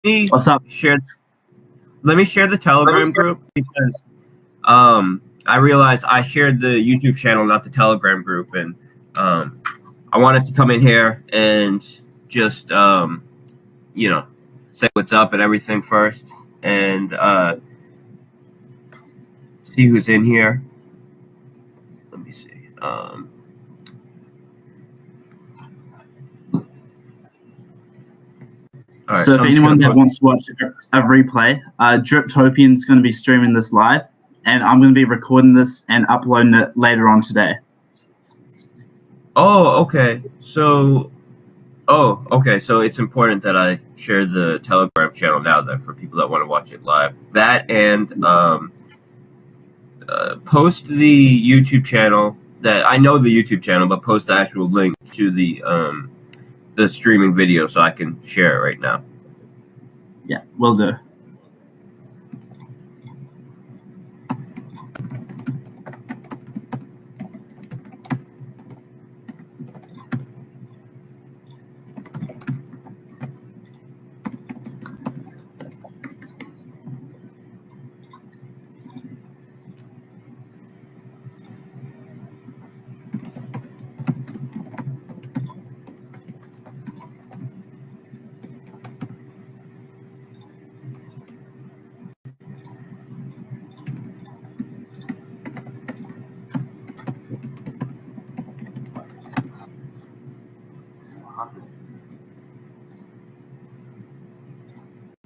me What's up? let me share the Telegram group because I realized I shared the YouTube channel, not the Telegram group, and I wanted to come in here and just say what's up and everything first, and see who's in here. Let me see. Right, so if anyone that wants to watch a replay, Drip.topian is going to be streaming this live, and I'm going to be recording this and uploading it later on today. Oh, okay. So it's important that I share the Telegram channel now then for people that want to watch it live. That and post the YouTube channel that I know the YouTube channel, but post the actual link to the streaming video so I can share it right now. Yeah, will do.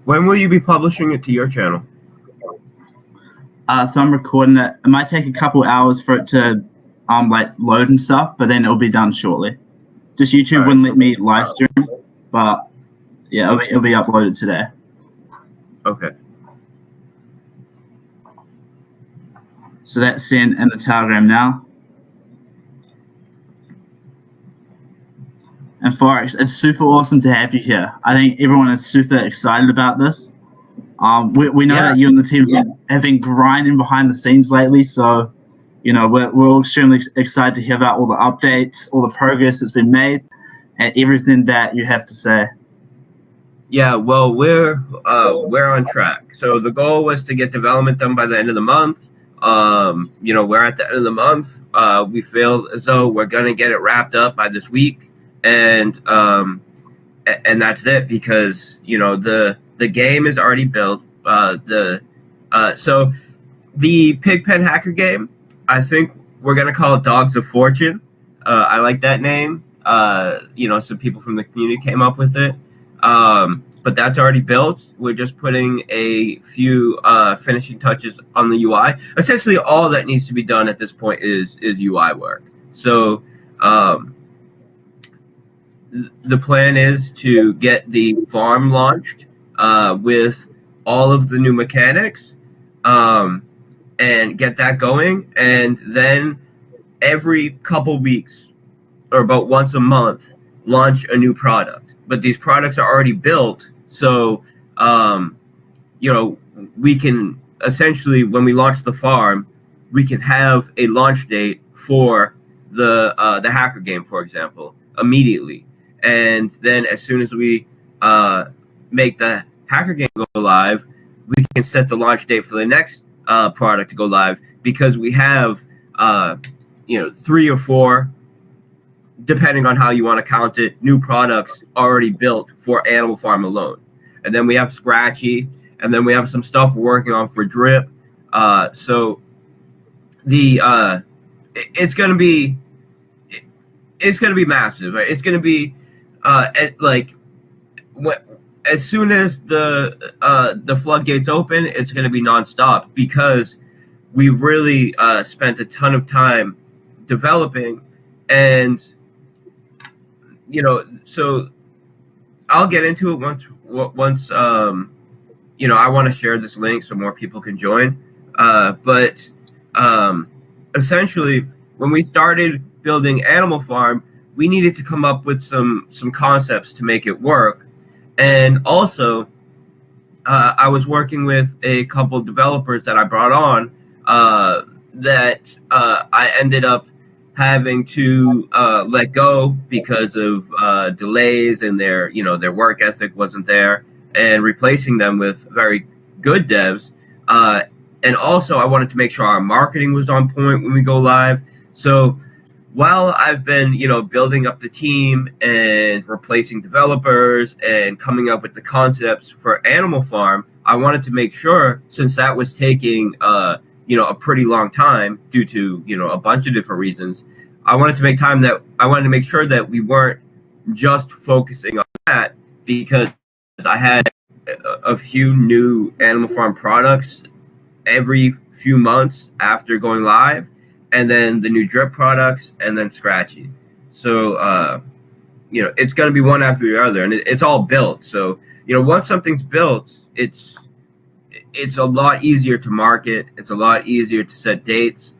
When will you be publishing it to your channel? So I'm recording it. It might take a couple hours for it to load and stuff, but then it'll be done shortly. Just YouTube wouldn't let me live stream, but yeah, it'll be uploaded today. Okay. So that's sent in the Telegram now. And Forex, it's super awesome to have you here. I think everyone is super excited about this. We know that you and the team have been grinding behind the scenes lately, so we're all extremely excited to hear about all the updates, all the progress that's been made, and everything that you have to say. Yeah, well, we're on track. So the goal was to get development done by the end of the month. We're at the end of the month. We feel as though we're gonna get it wrapped up by this week, and that's it because the game is already built. So the Pigpen hacker game, I think we're gonna call it Dogs of Fortune. I like that name. Some people from the community came up with it. But that's already built. We're just putting a few finishing touches on the UI. Essentially, all that needs to be done at this point is UI work. So the plan is to get the farm launched with all of the new mechanics and get that going. And then every couple weeks or about once a month, launch a new product. But these products are already built. So, we can essentially, when we launch the farm, we can have a launch date for the hacker game, for example, immediately. And then as soon as we make the hacker game go live, we can set the launch date for the next product to go live because we have, 3 or 4, depending on how you want to count it, new products already built for Animal Farm alone. And then we have Scratchy, and then we have some stuff we're working on for Drip. So it's gonna be massive. Right? It's gonna be as soon as the floodgates open, it's gonna be nonstop because we've really spent a ton of time developing and. So I'll get into it once I want to share this link so more people can join. But essentially, when we started building Animal Farm, we needed to come up with some concepts to make it work. And also, I was working with a couple of developers that I brought on that I ended up having to let go because of delays and their work ethic wasn't there. and replacing them with very good devs. And also, I wanted to make sure our marketing was on point when we go live. So while I've been, building up the team and replacing developers and coming up with the concepts for Animal Farm, I wanted to make sure, since that was taking, a pretty long time due to, a bunch of different reasons, I wanted to make sure that we weren't just focusing on that, because I had a few new Animal Farm products every few months after going live, and then the new drip products, and then Scratchy. So, it's going to be one after the other, and it's all built. So, once something's built, it's a lot easier to market. It's a lot easier to set dates.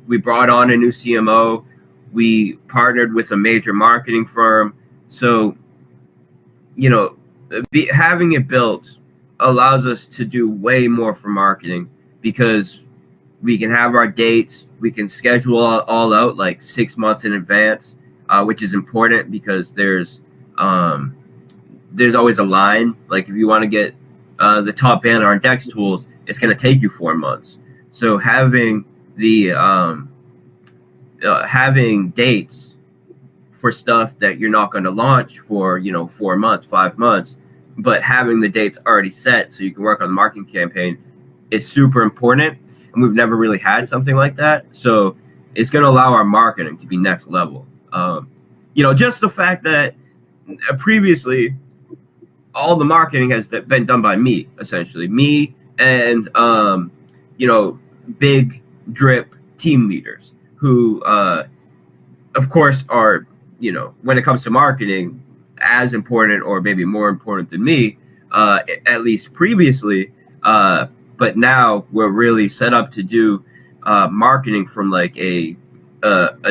We brought on a new CMO. We partnered with a major marketing firm. So, having it built allows us to do way more for marketing, because we can have our dates. We can schedule all out like 6 months in advance, which is important, because there's always a line. Like, if you want to get the top banner on Dex tools, it's going to take you 4 months. So having having dates for stuff that you're not going to launch for 4 months, 5 months, but having the dates already set so you can work on the marketing campaign is super important. And we've never really had something like that. So it's going to allow our marketing to be next level. Just the fact that previously all the marketing has been done by me, essentially. Me and, big drip team leaders who, of course, are, when it comes to marketing, as important or maybe more important than me, at least previously. But now we're really set up to do marketing from like a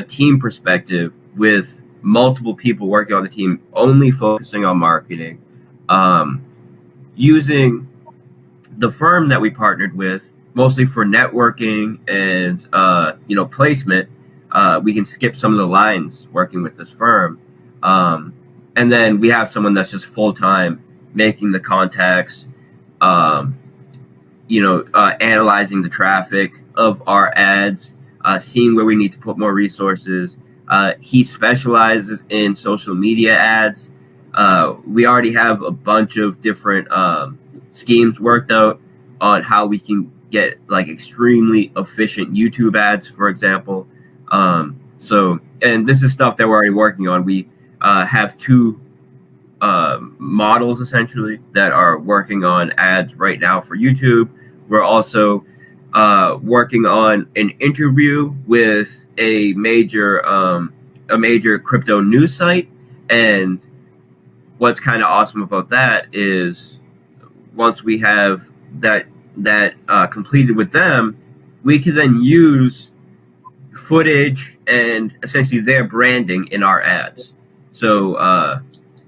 team perspective, with multiple people working on the team, only focusing on marketing, using the firm that we partnered with mostly for networking and placement. We can skip some of the lines working with this firm, and then we have someone that's just full time making the contacts, analyzing the traffic of our ads, seeing where we need to put more resources. He specializes in social media ads. We already have a bunch of different schemes worked out on how we can get like extremely efficient YouTube ads, for example. And this is stuff that we're already working on. We have two models essentially that are working on ads right now for YouTube. We're also working on an interview with a major crypto news site. And what's kind of awesome about that is, once we have that completed with them, we can then use footage and essentially their branding in our ads. So,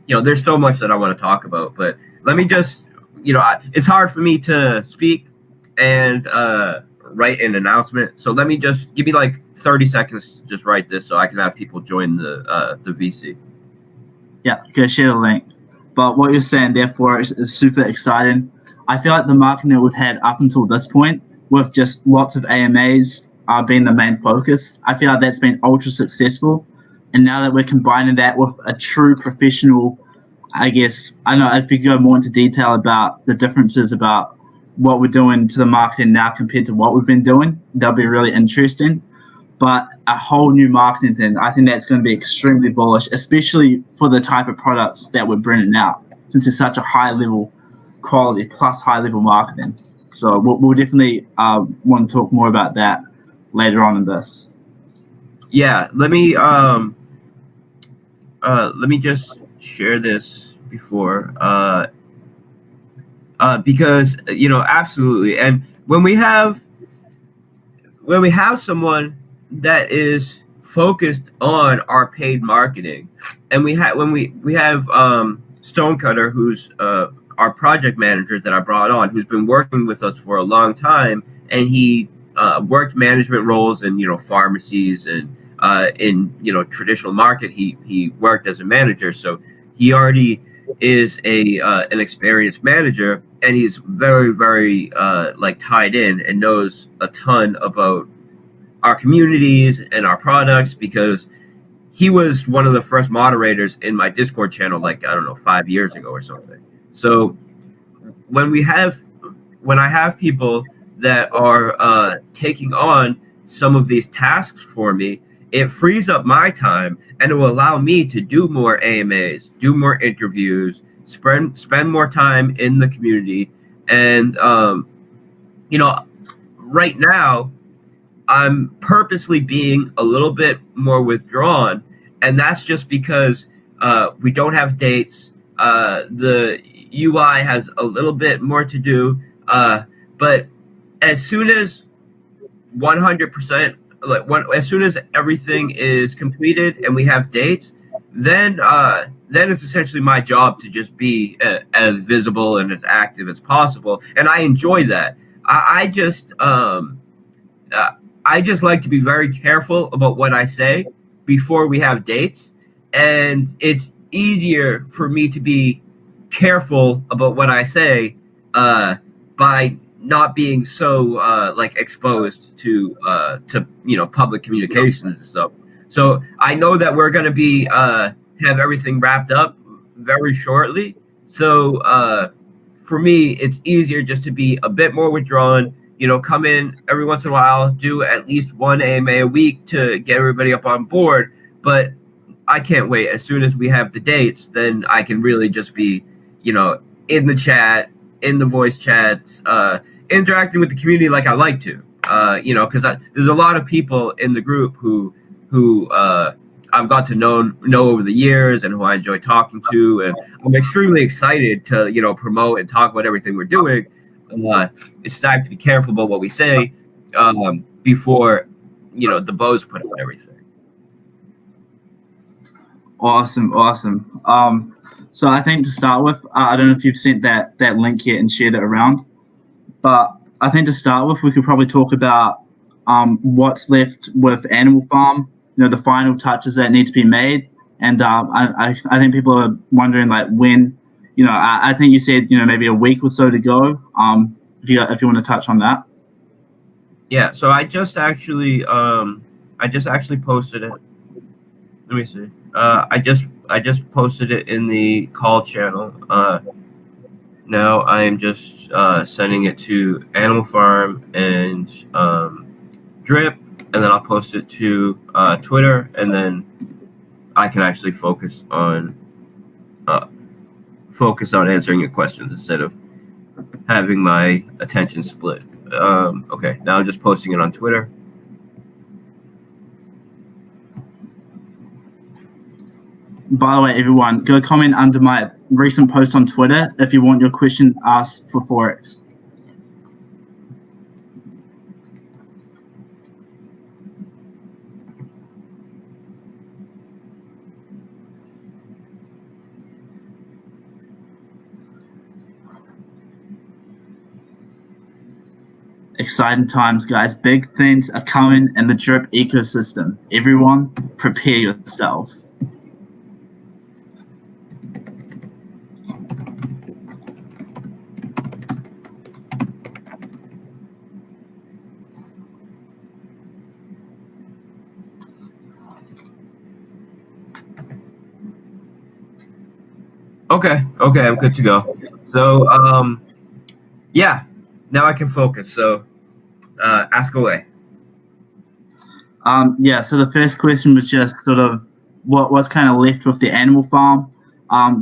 there's so much that I want to talk about, but let me just, it's hard for me to speak and write an announcement. So let me just give me like 30 seconds to just write this so I can have people join the VC. Yeah, go share the link. But what you're saying, therefore, is super exciting. I feel like the marketing that we've had up until this point, with just lots of AMAs being the main focus, I feel like that's been ultra successful. And now that we're combining that with a true professional, I guess, I don't know if you could go more into detail about the differences about what we're doing to the marketing now compared to what we've been doing, that'll be really interesting. But a whole new marketing thing, I think that's going to be extremely bullish, especially for the type of products that we're bringing out, since it's such a high level quality plus high level marketing. So we'll definitely want to talk more about that later on in this. Yeah, let me just share this before, because absolutely. And when we have someone that is focused on our paid marketing, and we have Stonecutter, who's our project manager that I brought on, who's been working with us for a long time, and he worked management roles in pharmacies, and in traditional market he worked as a manager, so he already is a an experienced manager, and he's very, very like tied in and knows a ton about our communities and our products, because he was one of the first moderators in my Discord channel, like, I don't know, 5 years ago or something. So when I have people that are taking on some of these tasks for me, it frees up my time, and it will allow me to do more AMAs, do more interviews, spend more time in the community. And you know, right now I'm purposely being a little bit more withdrawn, and that's just because we don't have dates. The UI has a little bit more to do, but as soon as 100%, as soon as everything is completed and we have dates, then it's essentially my job to just be as visible and as active as possible, and I enjoy that. I just I just like to be very careful about what I say before we have dates. And it's easier for me to be careful about what I say by not being so like exposed to public communications and stuff. So I know that we're going to be have everything wrapped up very shortly. So for me, it's easier just to be a bit more withdrawn, come in every once in a while, do at least one AMA a week to get everybody up on board. But I can't wait. As soon as we have the dates, then I can really just be, in the chat, in the voice chats, interacting with the community like I like to, because there's a lot of people in the group who I've got to know over the years and who I enjoy talking to. And I'm extremely excited to, promote and talk about everything we're doing. It's time to be careful about what we say before, the bows put on everything. Awesome. So I think to start with, I don't know if you've sent that link yet and shared it around, but I think to start with, we could probably talk about what's left with Animal Farm, the final touches that need to be made. And I think people are wondering, like, when, I think you said, maybe a week or so to go. If you want to touch on that. Yeah. So I just actually posted it. Let me see. I just posted it in the call channel. Now I am just sending it to Animal Farm and Drip, and then I'll post it to Twitter, and then I can actually focus on answering your questions instead of having my attention split. Okay, now I'm just posting it on Twitter. By the way, everyone, go comment under my recent post on Twitter if you want your question asked for Forex. Exciting times, guys. Big things are coming in the drip ecosystem. Everyone, prepare yourselves. Okay, I'm good to go. So, yeah, now I can focus. So, ask away. Yeah, so the first question was just sort of what's kind of left with the Animal Farm,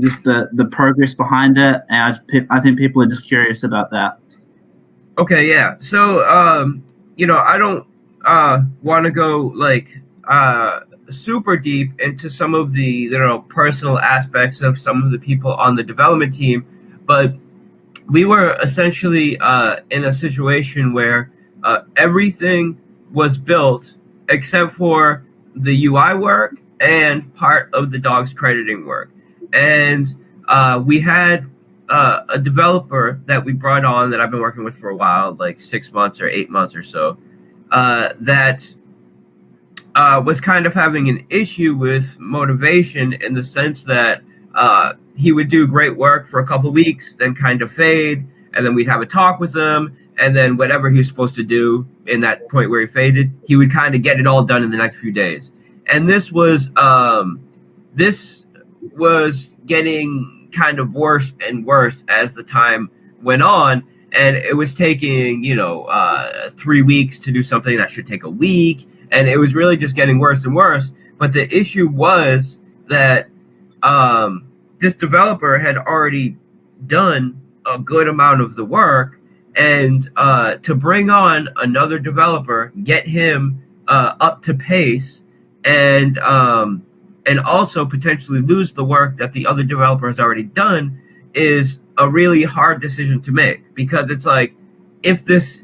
just the progress behind it, and I think people are just curious about that. Okay, yeah. So, I don't want to go like super deep into some of the personal aspects of some of the people on the development team, but we were essentially in a situation where everything was built except for the UI work and part of the dog's crediting work, and we had a developer that we brought on that I've been working with for a while, like 6 months or 8 months or so, that was kind of having an issue with motivation, in the sense that he would do great work for a couple of weeks, then kind of fade, and then we'd have a talk with him, and then whatever he was supposed to do in that point where he faded, he would kind of get it all done in the next few days. And this was getting kind of worse and worse as the time went on, and it was taking 3 weeks to do something that should take a week, and it was really just getting worse and worse. But the issue was that this developer had already done a good amount of the work, and to bring on another developer, get him up to pace, and also potentially lose the work that the other developer has already done is a really hard decision to make, because it's like, if this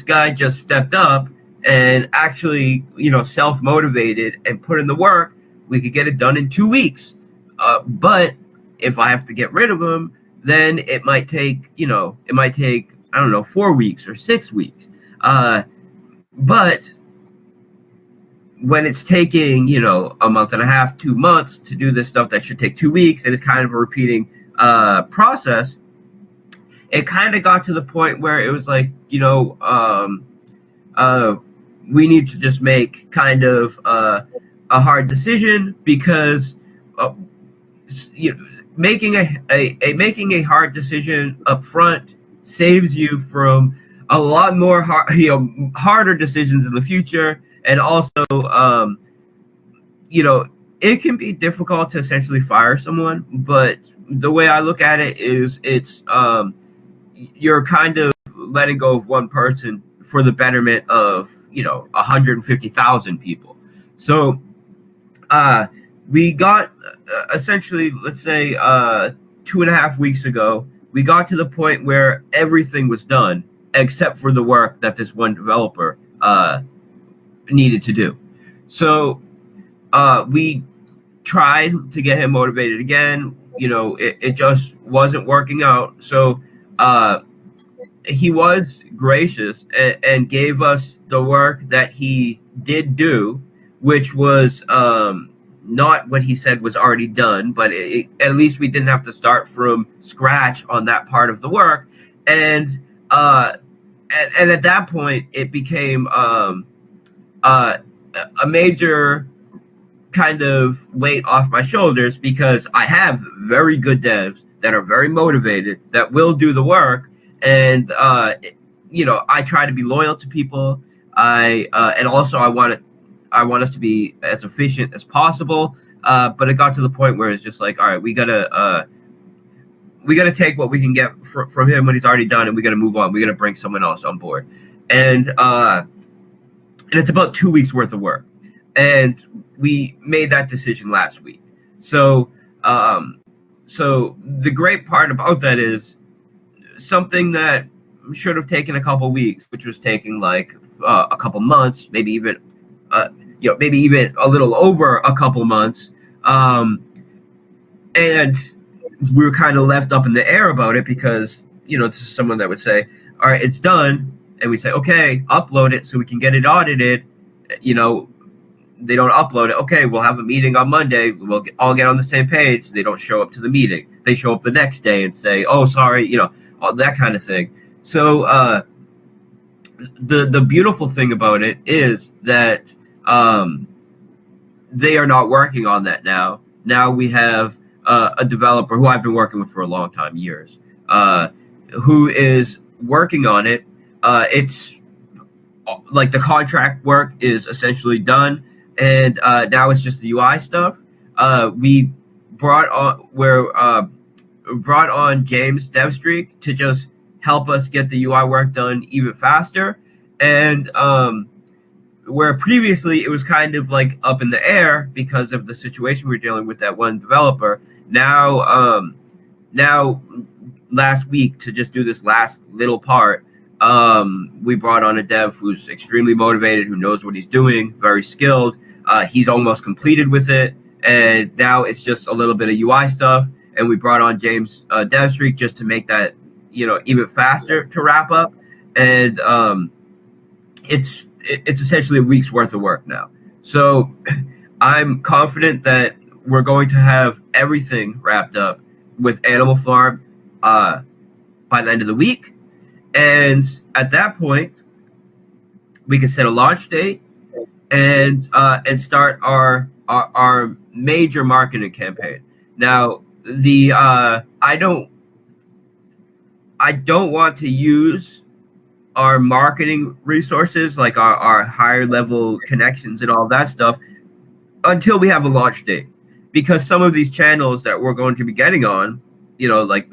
guy just stepped up and actually self-motivated and put in the work, we could get it done in 2 weeks. But if I have to get rid of him, then it might take I don't know, 4 weeks or 6 weeks. But when it's taking a month and a half, 2 months to do this stuff that should take 2 weeks, and it's kind of a repeating process, it kind of got to the point where it was like, we need to just make kind of a hard decision, because making a hard decision up front saves you from a lot more harder decisions in the future. And also, it can be difficult to essentially fire someone, but the way I look at it is it's you're kind of letting go of one person for the betterment of 150,000 people. So we got essentially, let's say 2.5 weeks ago, we got to the point where everything was done except for the work that this one developer needed to do. So we tried to get him motivated again. It just wasn't working out. So he was gracious and gave us the work that he did do, which was not what he said was already done, but at least we didn't have to start from scratch on that part of the work. And at that point, it became a major kind of weight off my shoulders, because I have very good devs that are very motivated, that will do the work. And, I try to be loyal to people. And also I want us to be as efficient as possible. But it got to the point where it's just like, all right, we gotta take what we can get from him when he's already done, and we gotta move on. We gotta bring someone else on board. And it's about 2 weeks worth of work. And we made that decision last week. So the great part about that is something that should have taken a couple weeks, which was taking like a couple months, maybe even a little over a couple months. And we were kind of left up in the air about it, because, this is someone that would say, all right, it's done. And we say, okay, upload it so we can get it audited. They don't upload it. Okay, we'll have a meeting on Monday. We'll all get on the same page. They don't show up to the meeting. They show up the next day and say, oh, sorry, all that kind of thing. So the beautiful thing about it is that they are not working on that now. Now we have a developer who I've been working with for a long time, years, who is working on it. It's like the contract work is essentially done, and now it's just the UI stuff. We brought on James DevStreak to just help us get the UI work done even faster. And where previously it was kind of like up in the air because of the situation we were dealing with that one developer, now last week, to just do this last little part, we brought on a dev who's extremely motivated, who knows what he's doing, very skilled. He's almost completed with it, and now it's just a little bit of UI stuff. And we brought on James DevStreak just to make that even faster to wrap up. And it's essentially a week's worth of work now. So I'm confident that we're going to have everything wrapped up with Animal Farm by the end of the week, and at that point, we can set a launch date and start our major marketing campaign. Now, the I don't want to use our marketing resources, like our higher level connections and all that stuff, until we have a launch date, because some of these channels that we're going to be getting on, like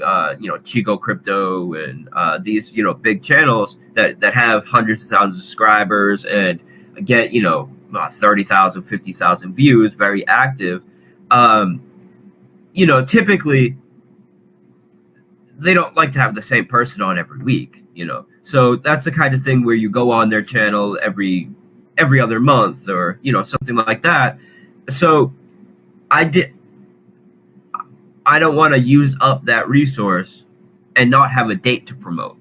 Chico Crypto and these big channels that have hundreds of thousands of subscribers and get 30,000, 50,000 views, very active. Typically they don't like to have the same person on every week. So that's the kind of thing where you go on their channel every other month, or something like that. So I don't want to use up that resource and not have a date to promote.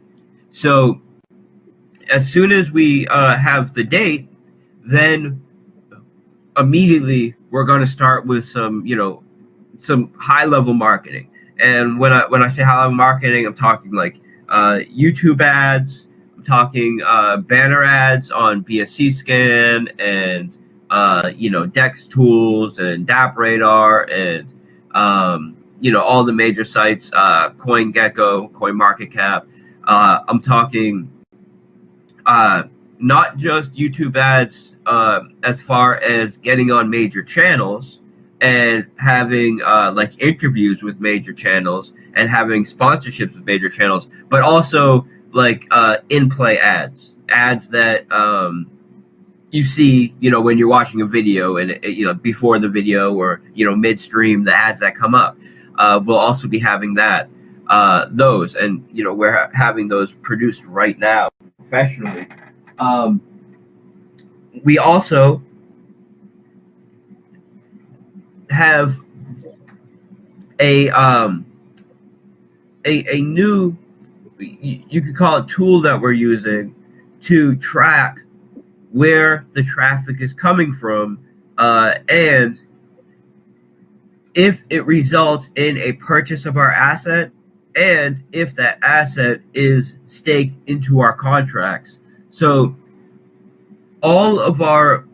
So as soon as we have the date, then immediately we're going to start with some high level marketing. And when I say high level marketing, I'm talking like YouTube ads. I'm talking banner ads on BSC Scan and Dex Tools and DAP Radar and all the major sites, CoinGecko, CoinMarketCap. I'm talking not just YouTube ads as far as getting on major channels and having like interviews with major channels and having sponsorships with major channels, but also like in-play ads that you see, when you're watching a video and before the video or midstream, the ads that come up. We'll also be having those, and we're having those produced right now professionally. We also have a new, you could call it, tool that we're using to track where the traffic is coming from, and if it results in a purchase of our asset, and if that asset is staked into our contracts. So all of our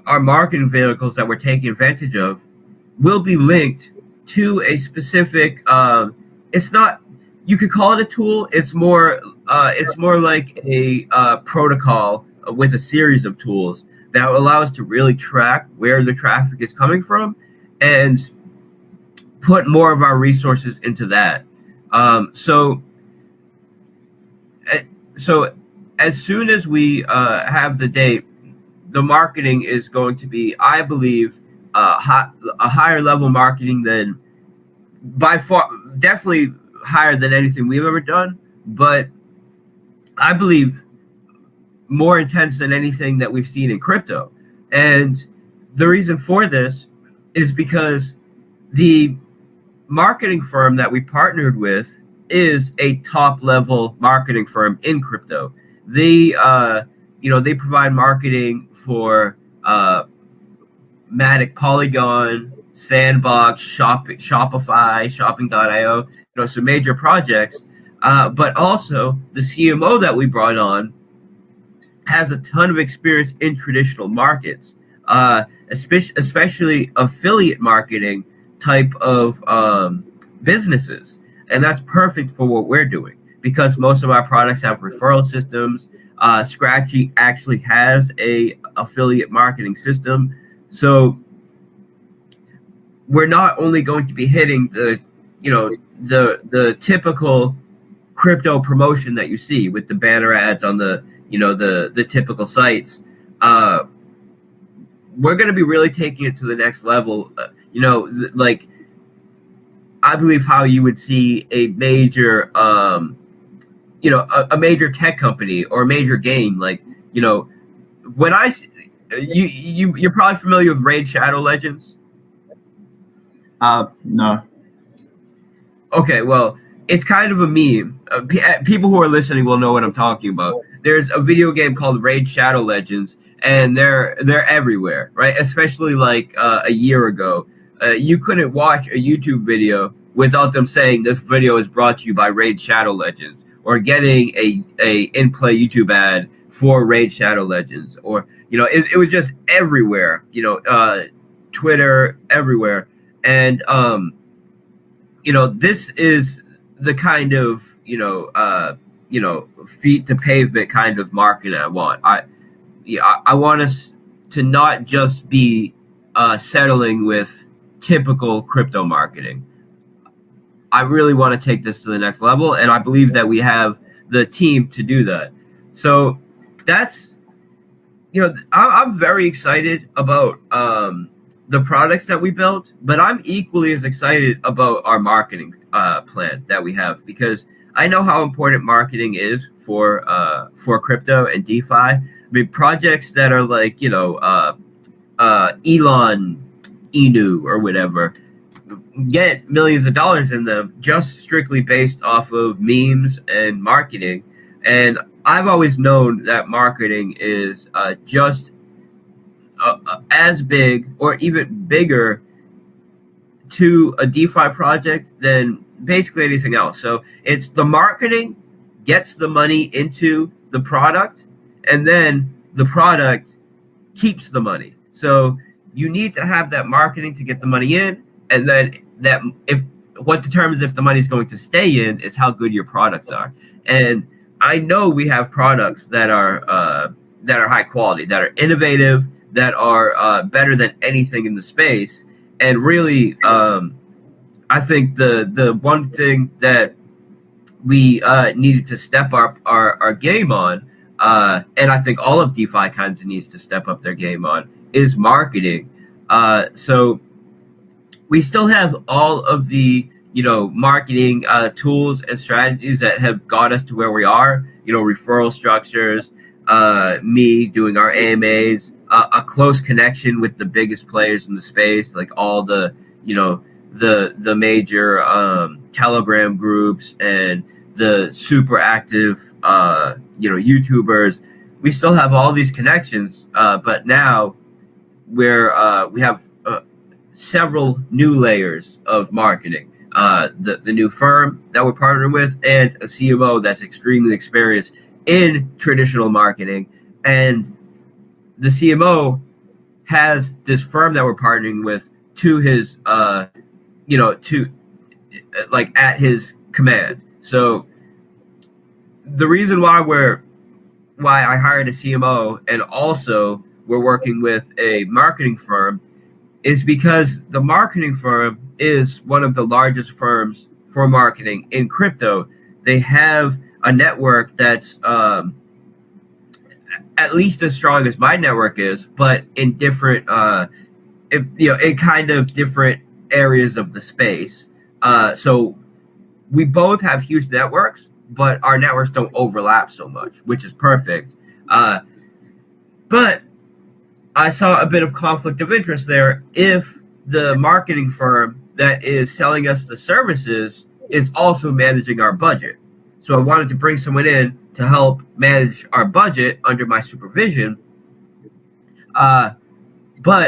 marketing vehicles that we're taking advantage of will be linked to a specific, it's not, you could call it a tool. It's more like a protocol with a series of tools that will allow us to really track where the traffic is coming from and put more of our resources into that. So as soon as we have the date, the marketing is going to be, I believe, a higher level marketing than, by far, definitely higher than anything we've ever done, but I believe more intense than anything that we've seen in crypto. And the reason for this is because the marketing firm that we partnered with is a top level marketing firm in crypto. They they provide marketing for Matic, Polygon, Sandbox, Shopify, Shopping.io, some major projects. But also the CMO that we brought on has a ton of experience in traditional markets, especially affiliate marketing type of businesses. And that's perfect for what we're doing, because most of our products have referral systems. Scratchy actually has a affiliate marketing system. So we're not only going to be hitting the typical crypto promotion that you see with the banner ads on the typical sites. We're going to be really taking it to the next level. Like, I believe how you would see a major, a major tech company or a major game. Like, when you're probably familiar with Raid Shadow Legends. No. Okay, well, it's kind of a meme. People who are listening will know what I'm talking about. There's a video game called Raid Shadow Legends, and they're everywhere, right? Especially like a year ago. you couldn't watch a YouTube video without them saying this video is brought to you by Raid Shadow Legends, or getting a in-play YouTube ad for Raid Shadow Legends, or it was just everywhere. Twitter, everywhere. And this is the kind of feet to pavement kind of marketing I want. I want us to not just be settling with typical crypto marketing. I really want to take this to the next level, and I believe that we have the team to do that. So that's, I'm very excited about the products that we built, but I'm equally as excited about our marketing plan that we have, because I know how important marketing is for crypto and DeFi. I mean, projects that are like, Elon Inu or whatever, get millions of dollars in them just strictly based off of memes and marketing. And I've always known that marketing is just as big or even bigger to a DeFi project than basically anything else. So it's the marketing gets the money into the product, and then the product keeps the money. So you need to have that marketing to get the money in, and then what determines if the money is going to stay in is how good your products are. And I know we have products that are high quality, that are innovative, that are better than anything in the space. And really, I think the one thing that we needed to step up our game on, and I think all of DeFi kinds needs to step up their game on, is marketing. So we still have all of the marketing tools and strategies that have got us to where we are. Referral structures, me doing our AMAs, a close connection with the biggest players in the space, like all the the major Telegram groups and the super active YouTubers. We still have all these connections, but now we have several new layers of marketing. The new firm that we're partnering with, and a CMO that's extremely experienced in traditional marketing. And the CMO has this firm that we're partnering with to his, at his command. So the reason why I hired a CMO, and also we're working with a marketing firm, is because the marketing firm is one of the largest firms for marketing in crypto. They have a network that's at least as strong as my network is, but in different, in kind of different areas of the space. So we both have huge networks, but our networks don't overlap so much, which is perfect. But I saw a bit of conflict of interest there if the marketing firm that is selling us the services is also managing our budget. So I wanted to bring someone in to help manage our budget under my supervision. But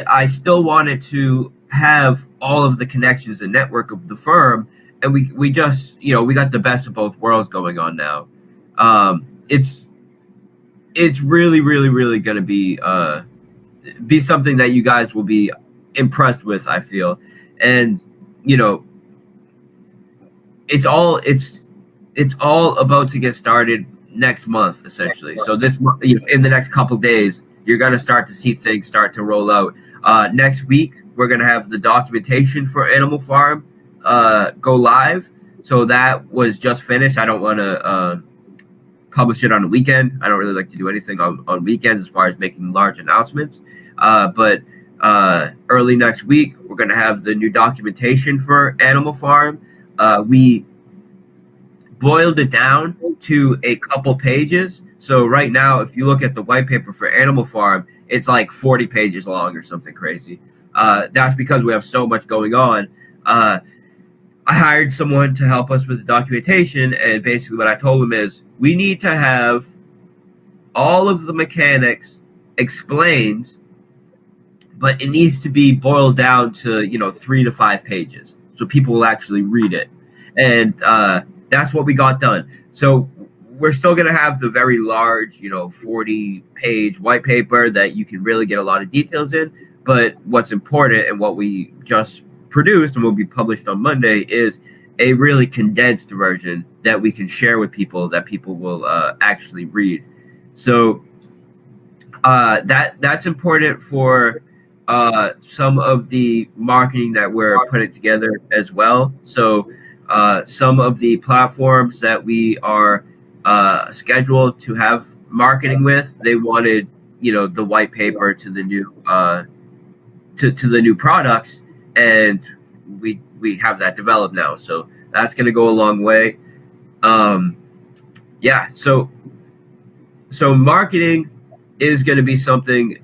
I still wanted to have all of the connections and network of the firm. And we just, we got the best of both worlds going on now. It's really, really, really going to be something that you guys will be impressed with, I feel. And it's all about to get started next month, essentially. So this in the next couple days, you're going to start to see things start to roll out. Next week, we're going to have the documentation for Animal Farm go live. So that was just finished. I don't want to publish it on the weekend. I don't really like to do anything on weekends as far as making large announcements. But early next week, we're going to have the new documentation for Animal Farm. We boiled it down to a couple pages. So right now, if you look at the white paper for Animal Farm, it's like 40 pages long or something crazy. That's because we have so much going on. I hired someone to help us with the documentation, and basically what I told him is we need to have all of the mechanics explained but it needs to be boiled down to 3 to 5 pages so people will actually read it, and that's what we got done. So we're still going to have the very large 40-page white paper that you can really get a lot of details in, but what's important and what we just produced and will be published on Monday is a really condensed version that we can share with people that people will actually read. So that's important for some of the marketing that we're putting together as well. So some of the platforms that we are scheduled to have marketing with, they wanted the white paper to the new to the new products, and we have that developed now. So that's going to go a long way. Yeah. So marketing is going to be something.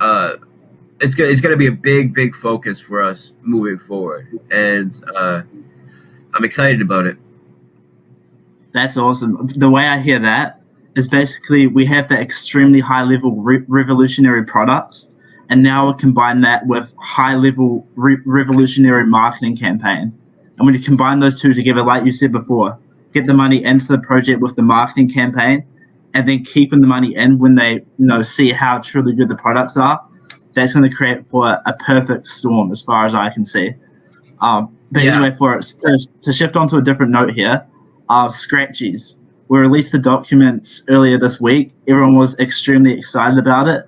It's going to be a big focus for us moving forward, and I'm excited about it. That's awesome. The way I hear that is basically we have the extremely high level revolutionary products, and now we combine that with high level revolutionary marketing campaign. And when you combine those two together, like you said before, get the money into the project with the marketing campaign, and then keeping the money in when they see how truly good the products are, that's going to create for a perfect storm as far as I can see. But anyway, for us to shift on to a different note here, Scratchies. We released the documents earlier this week. Everyone was extremely excited about it.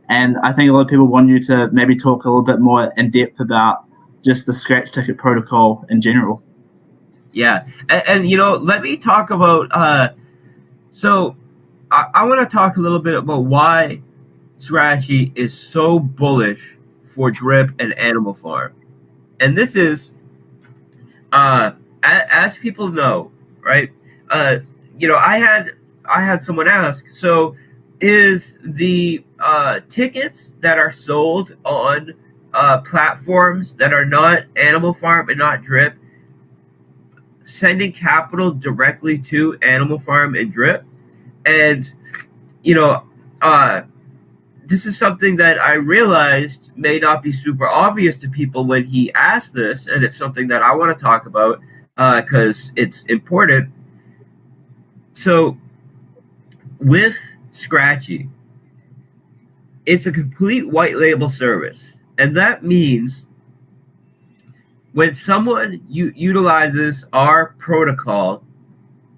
And I think a lot of people want you to maybe talk a little bit more in depth about just the Scratch ticket protocol in general. Yeah. And let me talk about, so I want to talk a little bit about why Scratchy is so bullish for Drip and Animal Farm. And this is, as people know, right? I had someone ask, so is the tickets that are sold on platforms that are not Animal Farm and not Drip sending capital directly to Animal Farm and Drip? And this is something that I realized may not be super obvious to people when he asked this, and it's something that I want to talk about because it's important. So with Scratchy, it's a complete white label service, and that means when someone utilizes our protocol,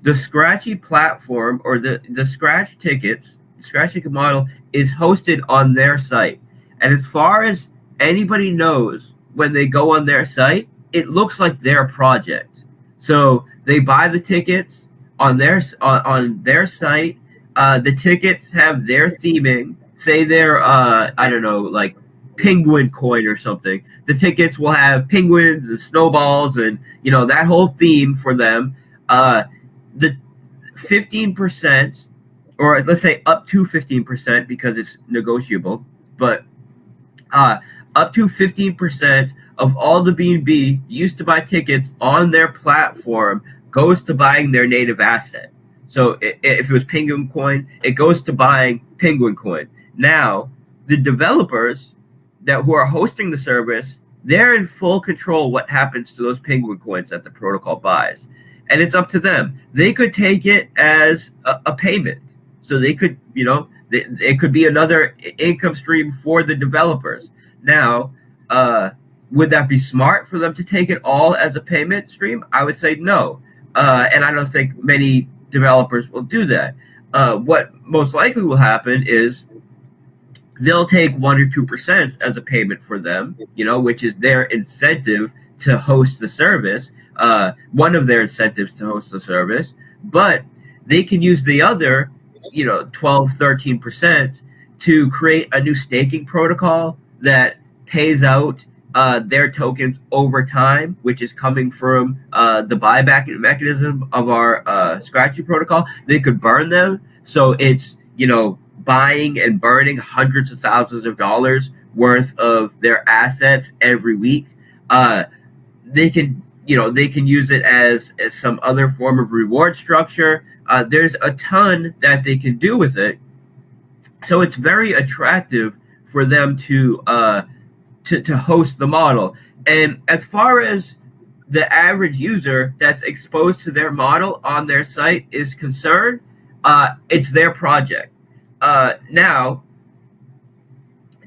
the Scratchy platform or the Scratch tickets, the Scratch ticket model is hosted on their site. And as far as anybody knows, when they go on their site, it looks like their project. So they buy the tickets on their site. The tickets have their theming. Say they're I don't know, like penguin coin or something. The tickets will have penguins and snowballs and that whole theme for them. The 15%, or let's say up to 15% because it's negotiable, but up to 15% of all the B&B used to buy tickets on their platform goes to buying their native asset. So if it was penguin coin, it goes to buying penguin coin. Now, the developers who are hosting the service, they're in full control what happens to those penguin coins that the protocol buys. And it's up to them. They could take it as a payment. So they could, it could be another income stream for the developers. Now, would that be smart for them to take it all as a payment stream? I would say no. And I don't think many developers will do that. What most likely will happen is they'll take 1 or 2% as a payment for them, which is their incentive to host the service. One of their incentives to host the service, but they can use the other, 12, 13% to create a new staking protocol that pays out their tokens over time, which is coming from the buyback mechanism of our Scratchy protocol. They could burn them. So it's, buying and burning hundreds of thousands of dollars worth of their assets every week. They can use it as some other form of reward structure. There's a ton that they can do with it. So it's very attractive for them to to host the model. And as far as the average user that's exposed to their model on their site is concerned, it's their project. Now,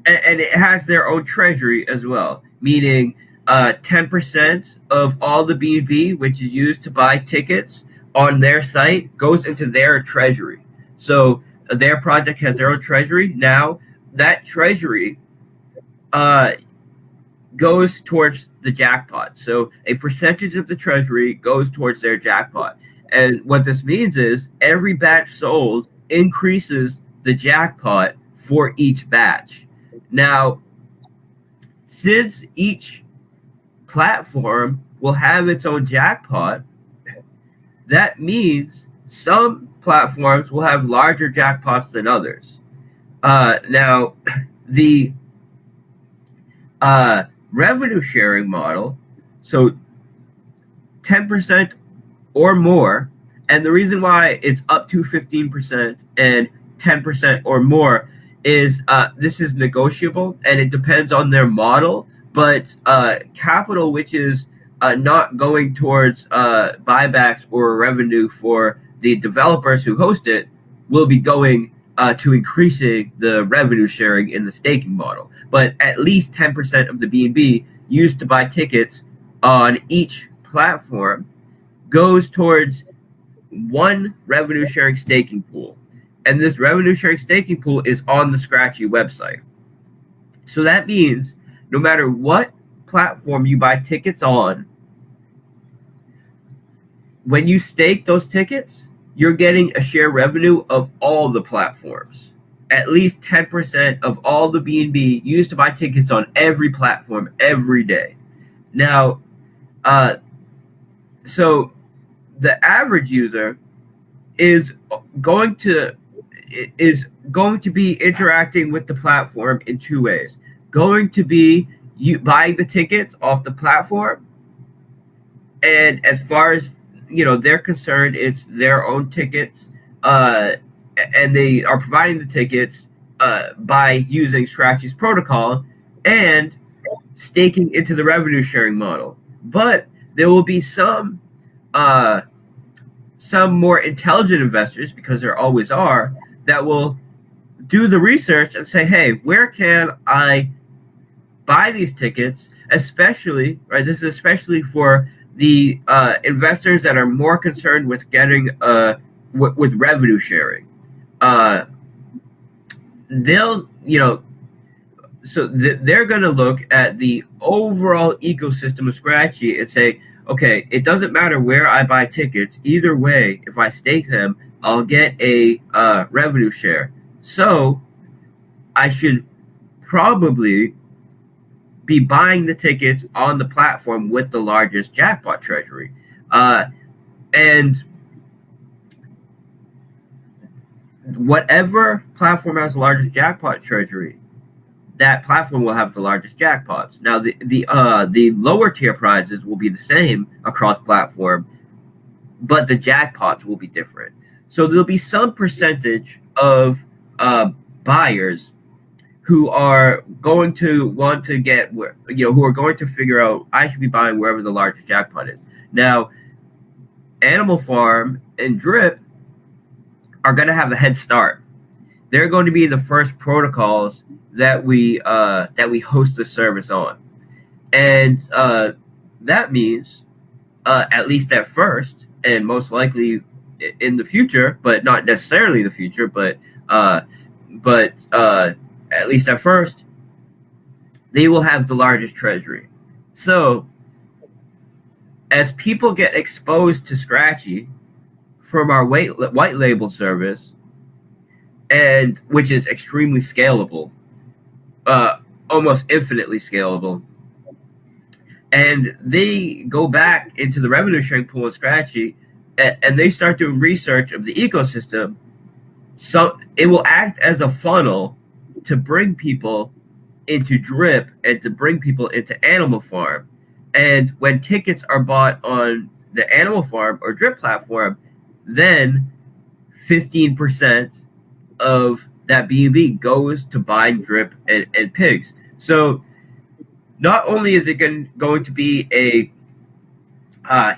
and it has their own treasury as well, meaning 10% of all the BNB, which is used to buy tickets on their site, goes into their treasury. So their project has their own treasury. Now, that treasury goes towards the jackpot. So a percentage of the treasury goes towards their jackpot. And what this means is every batch sold increases the jackpot for each batch. Now, since each platform will have its own jackpot, that means some platforms will have larger jackpots than others. Now, the revenue sharing model, so 10% or more, and the reason why it's up to 15% and 10% or more is this is negotiable and it depends on their model, but capital which is not going towards buybacks or revenue for the developers who host it will be going to increasing the revenue sharing in the staking model. But at least 10% of the BNB used to buy tickets on each platform goes towards one revenue sharing staking pool. And this revenue sharing staking pool is on the Scratchy website. So that means no matter what platform you buy tickets on, when you stake those tickets, you're getting a share revenue of all the platforms. At least 10% of all the BNB used to buy tickets on every platform every day. Now, so the average user is going to be interacting with the platform in two ways. Going to be you buying the tickets off the platform, and as far as they're concerned, it's their own tickets, and they are providing the tickets by using Scratchy's protocol and staking into the revenue sharing model. But there will be some more intelligent investors, because there always are, that will do the research and say, hey, where can I buy these tickets? Especially, right, this is especially for the investors that are more concerned with getting with revenue sharing. They'll, they're going to look at the overall ecosystem of Scratchy and say, okay, it doesn't matter where I buy tickets. Either way, if I stake them, I'll get a revenue share. So I should probably be buying the tickets on the platform with the largest jackpot treasury. And whatever platform has the largest jackpot treasury, that platform will have the largest jackpots. Now, the lower tier prizes will be the same across platform, but the jackpots will be different. So there'll be some percentage of buyers who are going to want to get who are going to figure out I should be buying wherever the largest jackpot is. Now, Animal Farm and Drip are going to have a head start. They're going to be the first protocols that we host the service on, and that means at least at first, and most likely in the future, but not necessarily the future, but at least at first, they will have the largest treasury. So as people get exposed to Scratchy from our white label service, and which is extremely scalable, almost infinitely scalable, and they go back into the revenue sharing pool of Scratchy, and they start doing research of the ecosystem, so it will act as a funnel to bring people into Drip and to bring people into Animal Farm. And when tickets are bought on the Animal Farm or Drip platform, then 15% of that BNB goes to buying Drip and pigs. So not only is it going to be a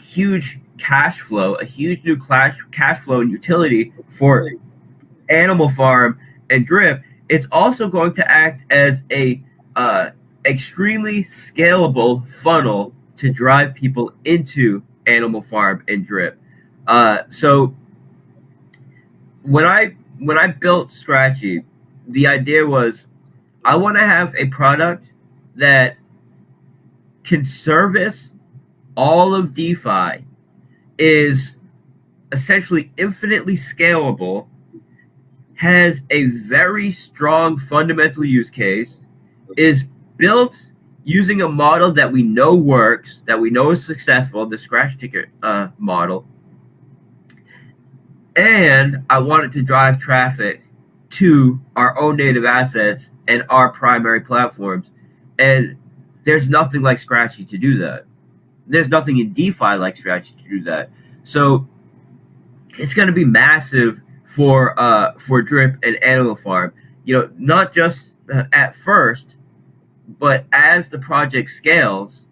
huge cash flow, a huge new cash flow and utility for Animal Farm and Drip, it's also going to act as a extremely scalable funnel to drive people into Animal Farm and Drip. So when I built Scratchy, the idea was I want to have a product that can service all of DeFi, is essentially infinitely scalable, has a very strong fundamental use case, is built using a model that we know works, that we know is successful, the scratch ticket model. And I wanted to drive traffic to our own native assets and our primary platforms. And there's nothing like Scratchy to do that. There's nothing in DeFi like Scratchy to do that. So it's going to be massive for Drip and Animal Farm. You know, not just at first, but as the project scales,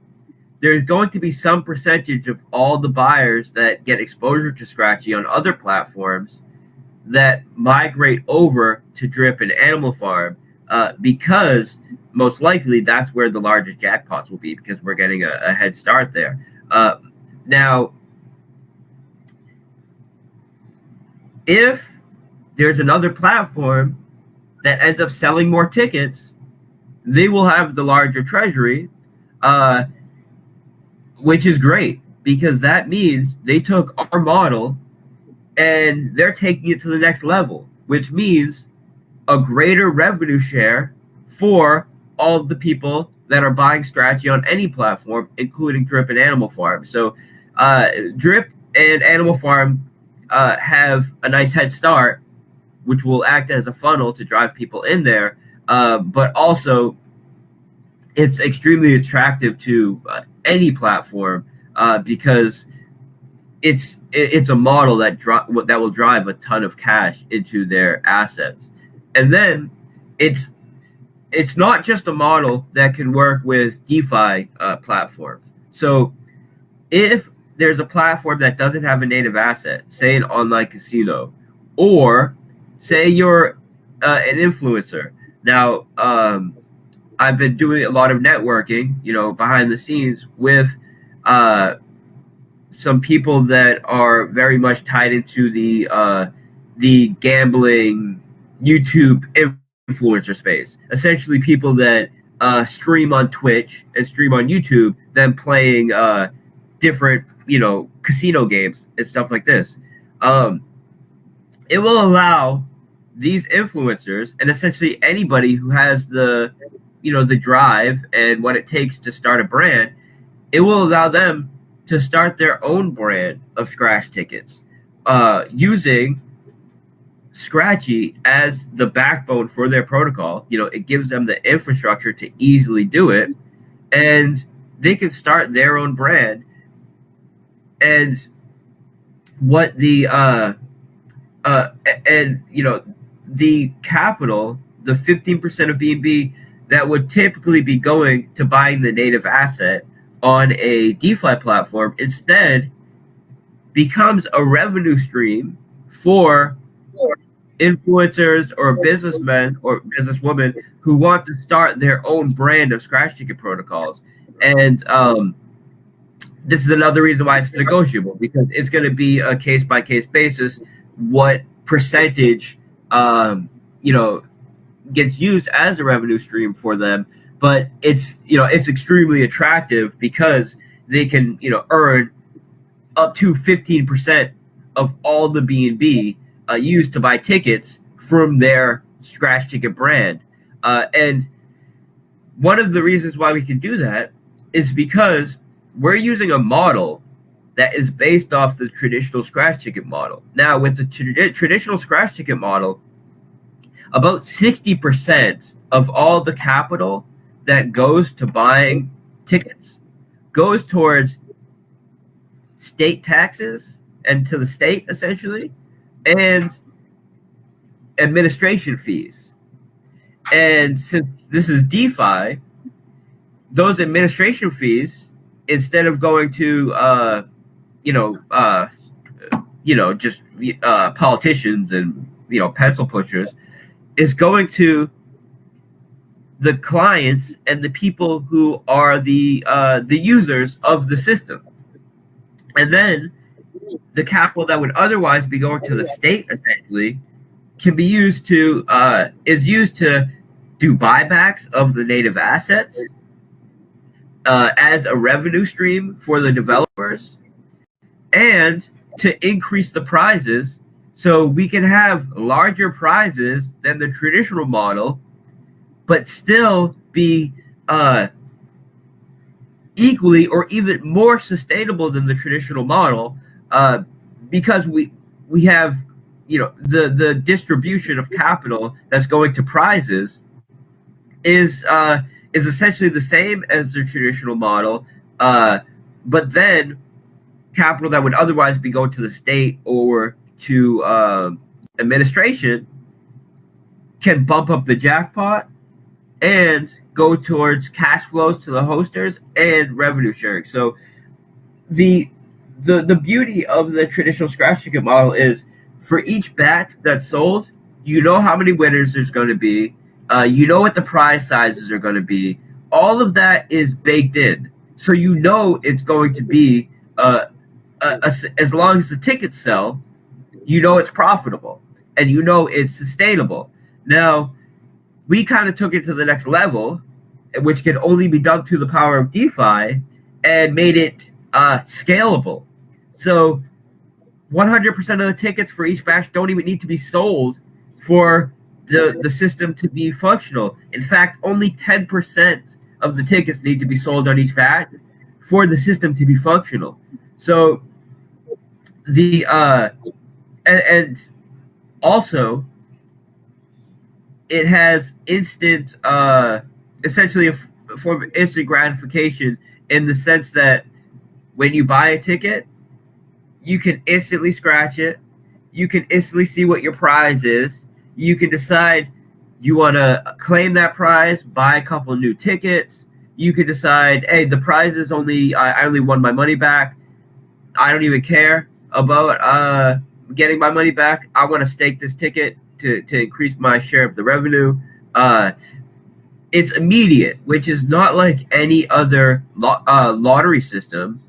there's going to be some percentage of all the buyers that get exposure to Scratchy on other platforms that migrate over to Drip and Animal Farm, because most likely that's where the largest jackpots will be, because we're getting a head start there. Now, if there's another platform that ends up selling more tickets, they will have the larger treasury, which is great, because that means they took our model and they're taking it to the next level, which means a greater revenue share for all of the people that are buying Scratchy on any platform, including Drip and Animal Farm. So Drip and Animal Farm have a nice head start, which will act as a funnel to drive people in there, but also it's extremely attractive to any platform, because it's a model that will drive a ton of cash into their assets. And then it's not just a model that can work with DeFi platforms. So if there's a platform that doesn't have a native asset, say an online casino, or say you're an influencer. Now, I've been doing a lot of networking, behind the scenes with some people that are very much tied into the gambling YouTube influencer space. Essentially, people that stream on Twitch and stream on YouTube, then playing different, casino games and stuff like this. It will allow these influencers, and essentially anybody who has the drive and what it takes to start a brand, it will allow them to start their own brand of scratch tickets, using Scratchy as the backbone for their protocol. It gives them the infrastructure to easily do it, and they can start their own brand. And what the the capital, the 15% of BNB that would typically be going to buying the native asset on a DeFi platform, instead becomes a revenue stream for influencers or businessmen or businesswomen who want to start their own brand of scratch ticket protocols. And this is another reason why it's negotiable, because it's going to be a case-by-case basis what percentage gets used as a revenue stream for them. But it's extremely attractive because they can earn up to 15% of all the BNB used to buy tickets from their scratch ticket brand. And one of the reasons why we can do that is because we're using a model that is based off the traditional scratch ticket model. Now, with the traditional scratch ticket model, about 60% of all the capital that goes to buying tickets goes towards state taxes and to the state, essentially, and administration fees. And since this is DeFi, those administration fees, instead of going to you know just politicians and pencil pushers, is going to the clients and the people who are the users of the system. And then the capital that would otherwise be going to the state essentially can be used to is used to do buybacks of the native assets as a revenue stream for the developers, and to increase the prizes so we can have larger prizes than the traditional model, but still be equally or even more sustainable than the traditional model, because we have the distribution of capital that's going to prizes is essentially the same as the traditional model, but then capital that would otherwise be going to the state or to administration can bump up the jackpot and go towards cash flows to the hosters and revenue sharing. So the beauty of the traditional scratch ticket model is, for each batch that's sold, you know how many winners there's going to be, you know what the prize sizes are going to be. All of that is baked in, so you know it's going to be as long as the tickets sell, you know it's profitable and you know it's sustainable. Now, we kind of took it to the next level, which can only be done through the power of DeFi, and made it scalable. So 100% of the tickets for each batch don't even need to be sold for the system to be functional. In fact, only 10% of the tickets need to be sold on each batch for the system to be functional. So the and also it has instant, essentially a form of instant gratification, in the sense that when you buy a ticket, you can instantly scratch it. You can instantly see what your prize is. You can decide you want to claim that prize, buy a couple new tickets. You can decide, hey, the prize is I only won my money back. I don't even care about getting my money back. I want to stake this ticket to increase my share of the revenue. It's immediate, which is not like any other lottery system,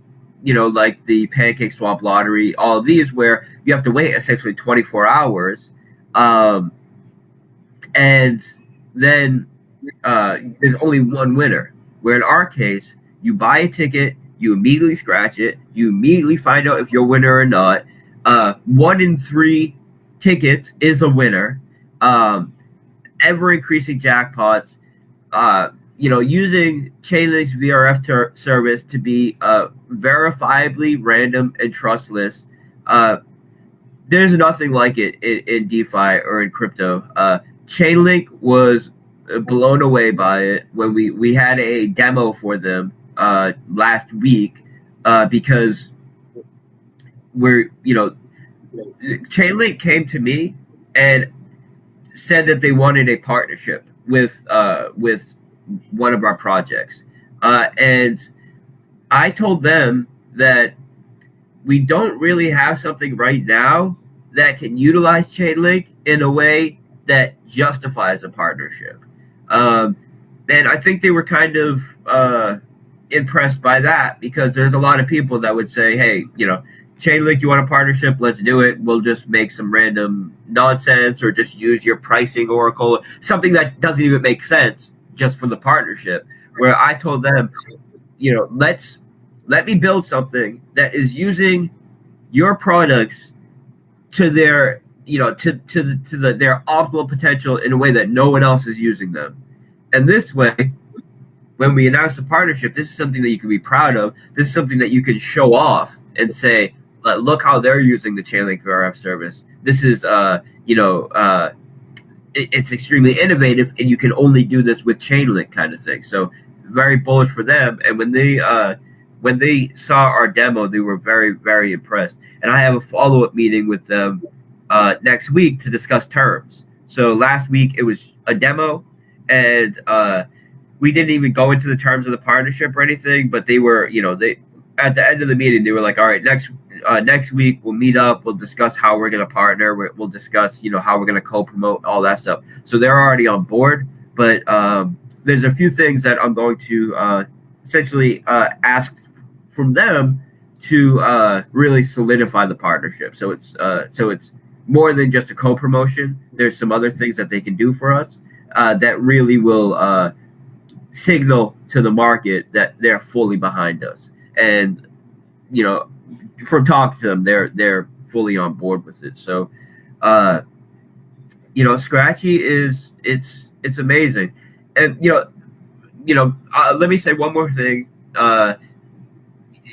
like the Pancake Swap lottery, all of these, where you have to wait essentially 24 hours. And then there's only one winner. Where in our case, you buy a ticket, you immediately scratch it, you immediately find out if you're a winner or not. 1 in 3 tickets is a winner. Ever increasing jackpots. Using Chainlink's VRF service to be verifiably random and trustless. There's nothing like it in DeFi or in crypto. Chainlink was blown away by it when we had a demo for them last week, because Chainlink came to me and said that they wanted a partnership with one of our projects, and I told them that we don't really have something right now that can utilize Chainlink in a way that justifies a partnership. And I think they were kind of impressed by that, because there's a lot of people that would say, hey, Chainlink, you want a partnership? Let's do it. We'll just make some random nonsense, or just use your pricing oracle, something that doesn't even make sense, just for the partnership. Where I told them, let me build something that is using your products to their their optimal potential in a way that no one else is using them. And this way, when we announce a partnership, this is something that you can be proud of. This is something that you can show off and say, look how they're using the Chainlink VRF service. This is, it's extremely innovative, and you can only do this with Chainlink, kind of thing. So very bullish for them. And when they saw our demo, they were very, very impressed. And I have a follow-up meeting with them next week to discuss terms. So last week it was a demo, and we didn't even go into the terms of the partnership or anything, but they were, they at the end of the meeting they were like, all right, next week we'll meet up, we'll discuss how we're going to partner, we'll discuss how we're going to co-promote, all that stuff. So they're already on board, but there's a few things that I'm going to essentially ask from them to really solidify the partnership. So it's more than just a co-promotion. There's some other things that they can do for us that really will signal to the market that they're fully behind us. And from talking to them, they're fully on board with it. So Scratchy it's amazing. And let me say one more thing,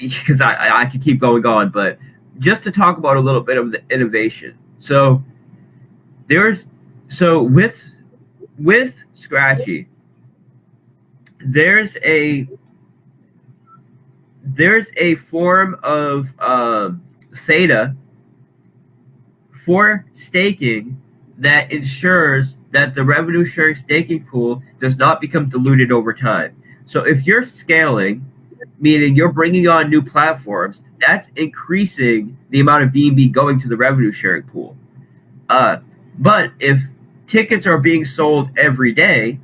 because I could keep going on, but just to talk about a little bit of the innovation. So with Scratchy, there's a form of theta for staking that ensures that the revenue sharing staking pool does not become diluted over time. So if you're scaling, meaning you're bringing on new platforms, that's increasing the amount of BNB going to the revenue sharing pool. But if tickets are being sold every day,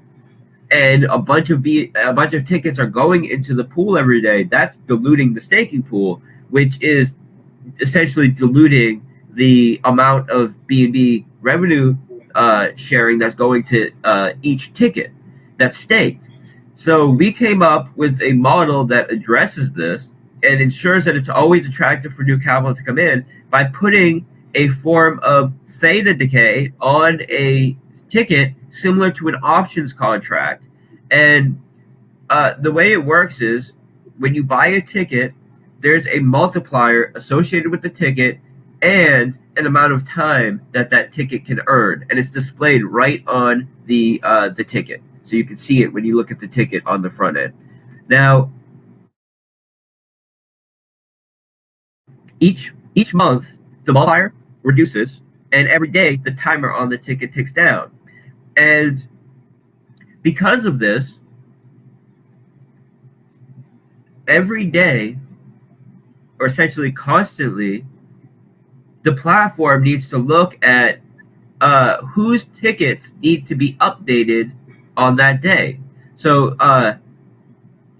and a bunch of tickets are going into the pool every day, that's diluting the staking pool, which is essentially diluting the amount of BNB revenue sharing that's going to each ticket that's staked. So we came up with a model that addresses this and ensures that it's always attractive for new capital to come in by putting a form of theta decay on a ticket similar to an options contract. And the way it works is when you buy a ticket, there's a multiplier associated with the ticket and an amount of time that ticket can earn, and it's displayed right on the ticket, so you can see it when you look at the ticket on the front end. Now, each month the multiplier reduces, and every day the timer on the ticket ticks down. And because of this, every day, or essentially constantly, the platform needs to look at whose tickets need to be updated on that day. So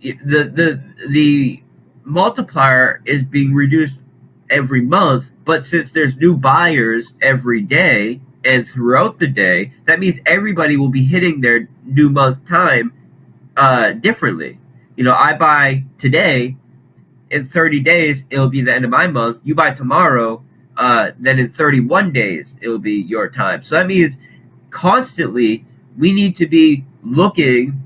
the multiplier is being reduced every month, but since there's new buyers every day and throughout the day, that means everybody will be hitting their new month time differently. I buy today, in 30 days it'll be the end of my month. You buy tomorrow, then in 31 days it'll be your time. So that means constantly we need to be looking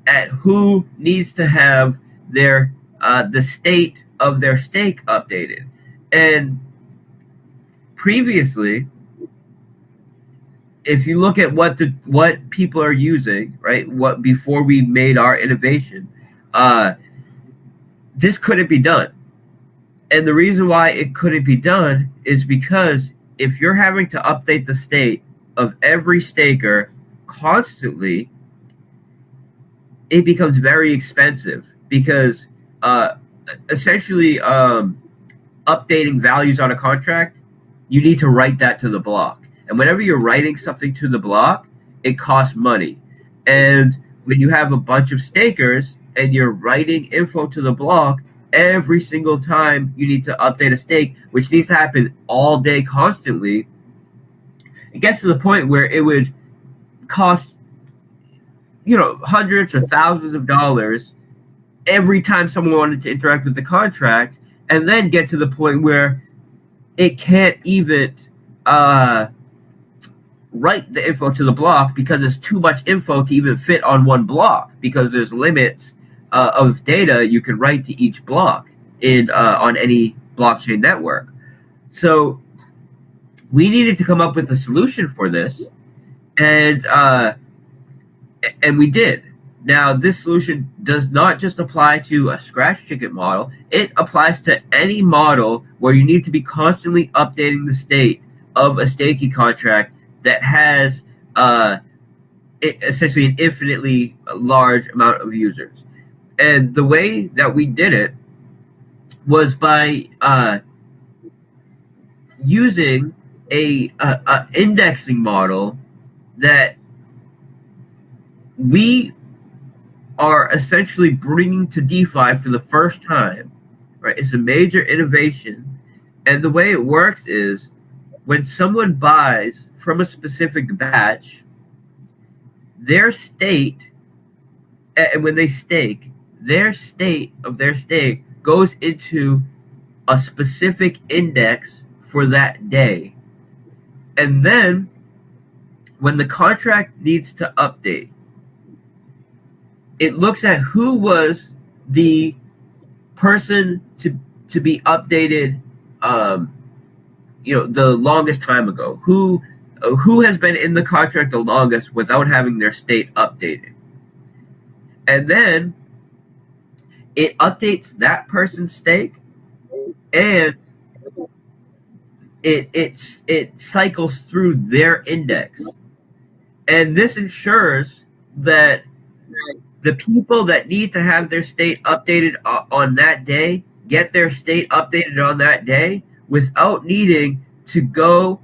at who needs to have their the state of their stake updated. And previously, if you look at what people are using, right, what before we made our innovation, this couldn't be done. And the reason why it couldn't be done is because if you're having to update the state of every staker constantly, it becomes very expensive, because essentially updating values on a contract, you need to write that to the block. And whenever you're writing something to the block, it costs money. And when you have a bunch of stakers and you're writing info to the block, every single time you need to update a stake, which needs to happen all day constantly, it gets to the point where it would cost hundreds or thousands of dollars every time someone wanted to interact with the contract, and then get to the point where it can't even write the info to the block because it's too much info to even fit on one block, because there's limits of data you can write to each block in on any blockchain network. So we needed to come up with a solution for this, and we did. Now, this solution does not just apply to a scratch ticket model. It applies to any model where you need to be constantly updating the state of a staking contract that has essentially an infinitely large amount of users. And the way that we did it was by using a indexing model that we are essentially bringing to DeFi for the first time. Right, it's a major innovation, and the way it works is when someone buys from a specific batch, their state, and when they stake, their state of their stake goes into a specific index for that day. And then when the contract needs to update, it looks at who was the person to be updated, the longest time ago, who has been in the contract the longest without having their state updated. And then it updates that person's stake, and it cycles through their index. And this ensures that the people that need to have their state updated on that day get their state updated on that day without needing to go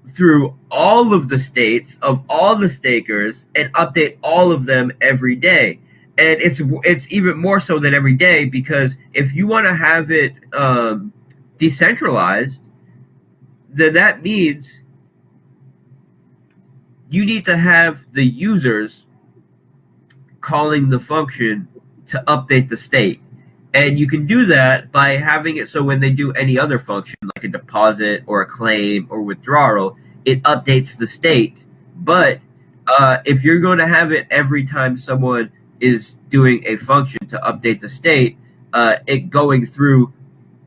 through all of the states of all the stakers and update all of them every day. And it's even more so than every day, because if you want to have it decentralized, then that means you need to have the users calling the function to update the state. And you can do that by having it so when they do any other function, like a deposit or a claim or withdrawal, it updates the state. But if you're going to have it every time someone is doing a function to update the state, it going through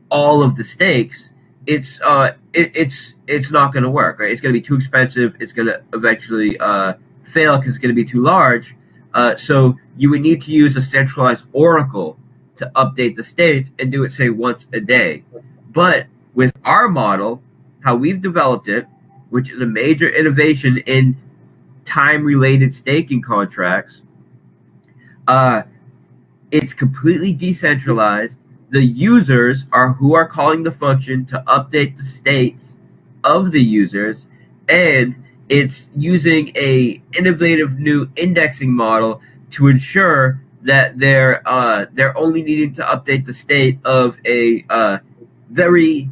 all of the stakes, it's not going to work. Right? It's going to be too expensive. It's going to eventually fail because it's going to be too large. So you would need to use a centralized oracle to update the states and do it, say, once a day. But with our model, how we've developed it, which is a major innovation in time-related staking contracts, it's completely decentralized. The users are who are calling the function to update the states of the users, and it's using a innovative new indexing model to ensure that they're only needing to update the state of a very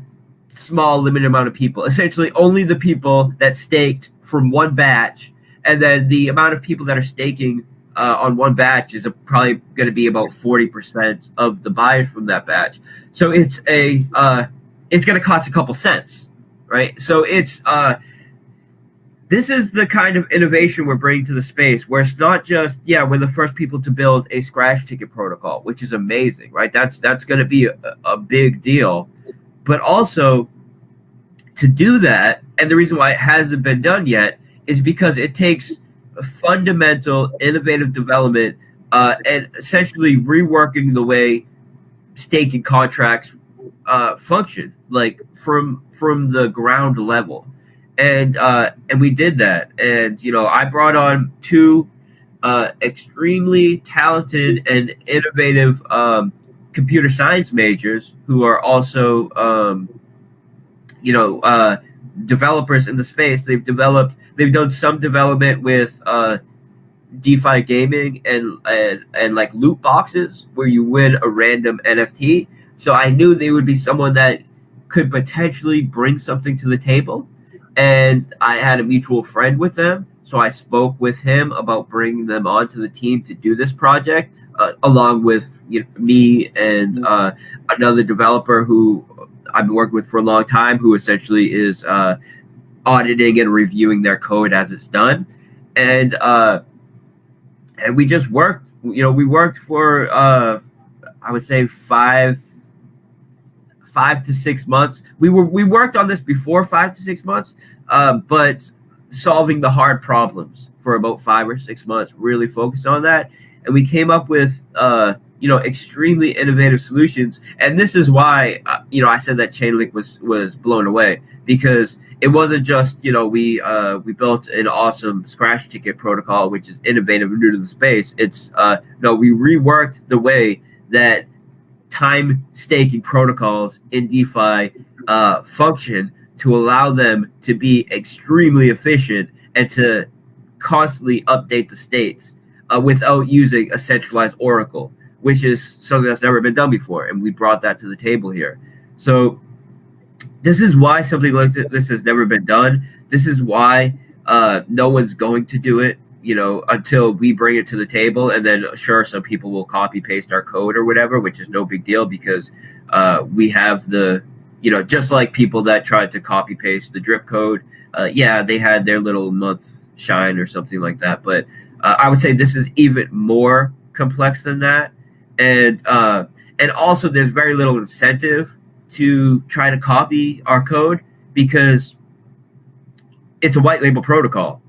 small limited amount of people. Essentially, only the people that staked from one batch, and then the amount of people that are staking on one batch is probably going to be about 40% of the buyers from that batch. So it's going to cost a couple cents, right? So this is the kind of innovation we're bringing to the space, where it's not just, we're the first people to build a scratch ticket protocol, which is amazing, right? That's going to be a big deal. But also, to do that, and the reason why it hasn't been done yet, is because it takes fundamental innovative development and essentially reworking the way staking contracts function, like from the ground level. And we did that. And, I brought on two extremely talented and innovative computer science majors who are also, developers in the space. They've done some development with DeFi gaming and like loot boxes where you win a random NFT. So I knew they would be someone that could potentially bring something to the table. And I had a mutual friend with them, so I spoke with him about bringing them onto the team to do this project, along with me and another developer who I've been working with for a long time, who essentially is auditing and reviewing their code as it's done. And we just worked. We worked for I would say 5 to 6 months. We worked on this before 5 to 6 months, but solving the hard problems for about 5 or 6 months, really focused on that. And we came up with extremely innovative solutions. And this is why I said that Chainlink was blown away, because it wasn't just we built an awesome Scratch ticket protocol which is innovative and new to the space. It's we reworked the way that time staking protocols in DeFi function to allow them to be extremely efficient and to constantly update the states without using a centralized oracle, which is something that's never been done before. And we brought that to the table here. So this is why something like this has never been done. This is why no one's going to do it, until we bring it to the table. And then sure, some people will copy paste our code or whatever, which is no big deal, because we have the, just like people that tried to copy paste the drip code. They had their little month shine or something like that. But I would say this is even more complex than that. And also there's very little incentive to try to copy our code, because it's a white label protocol.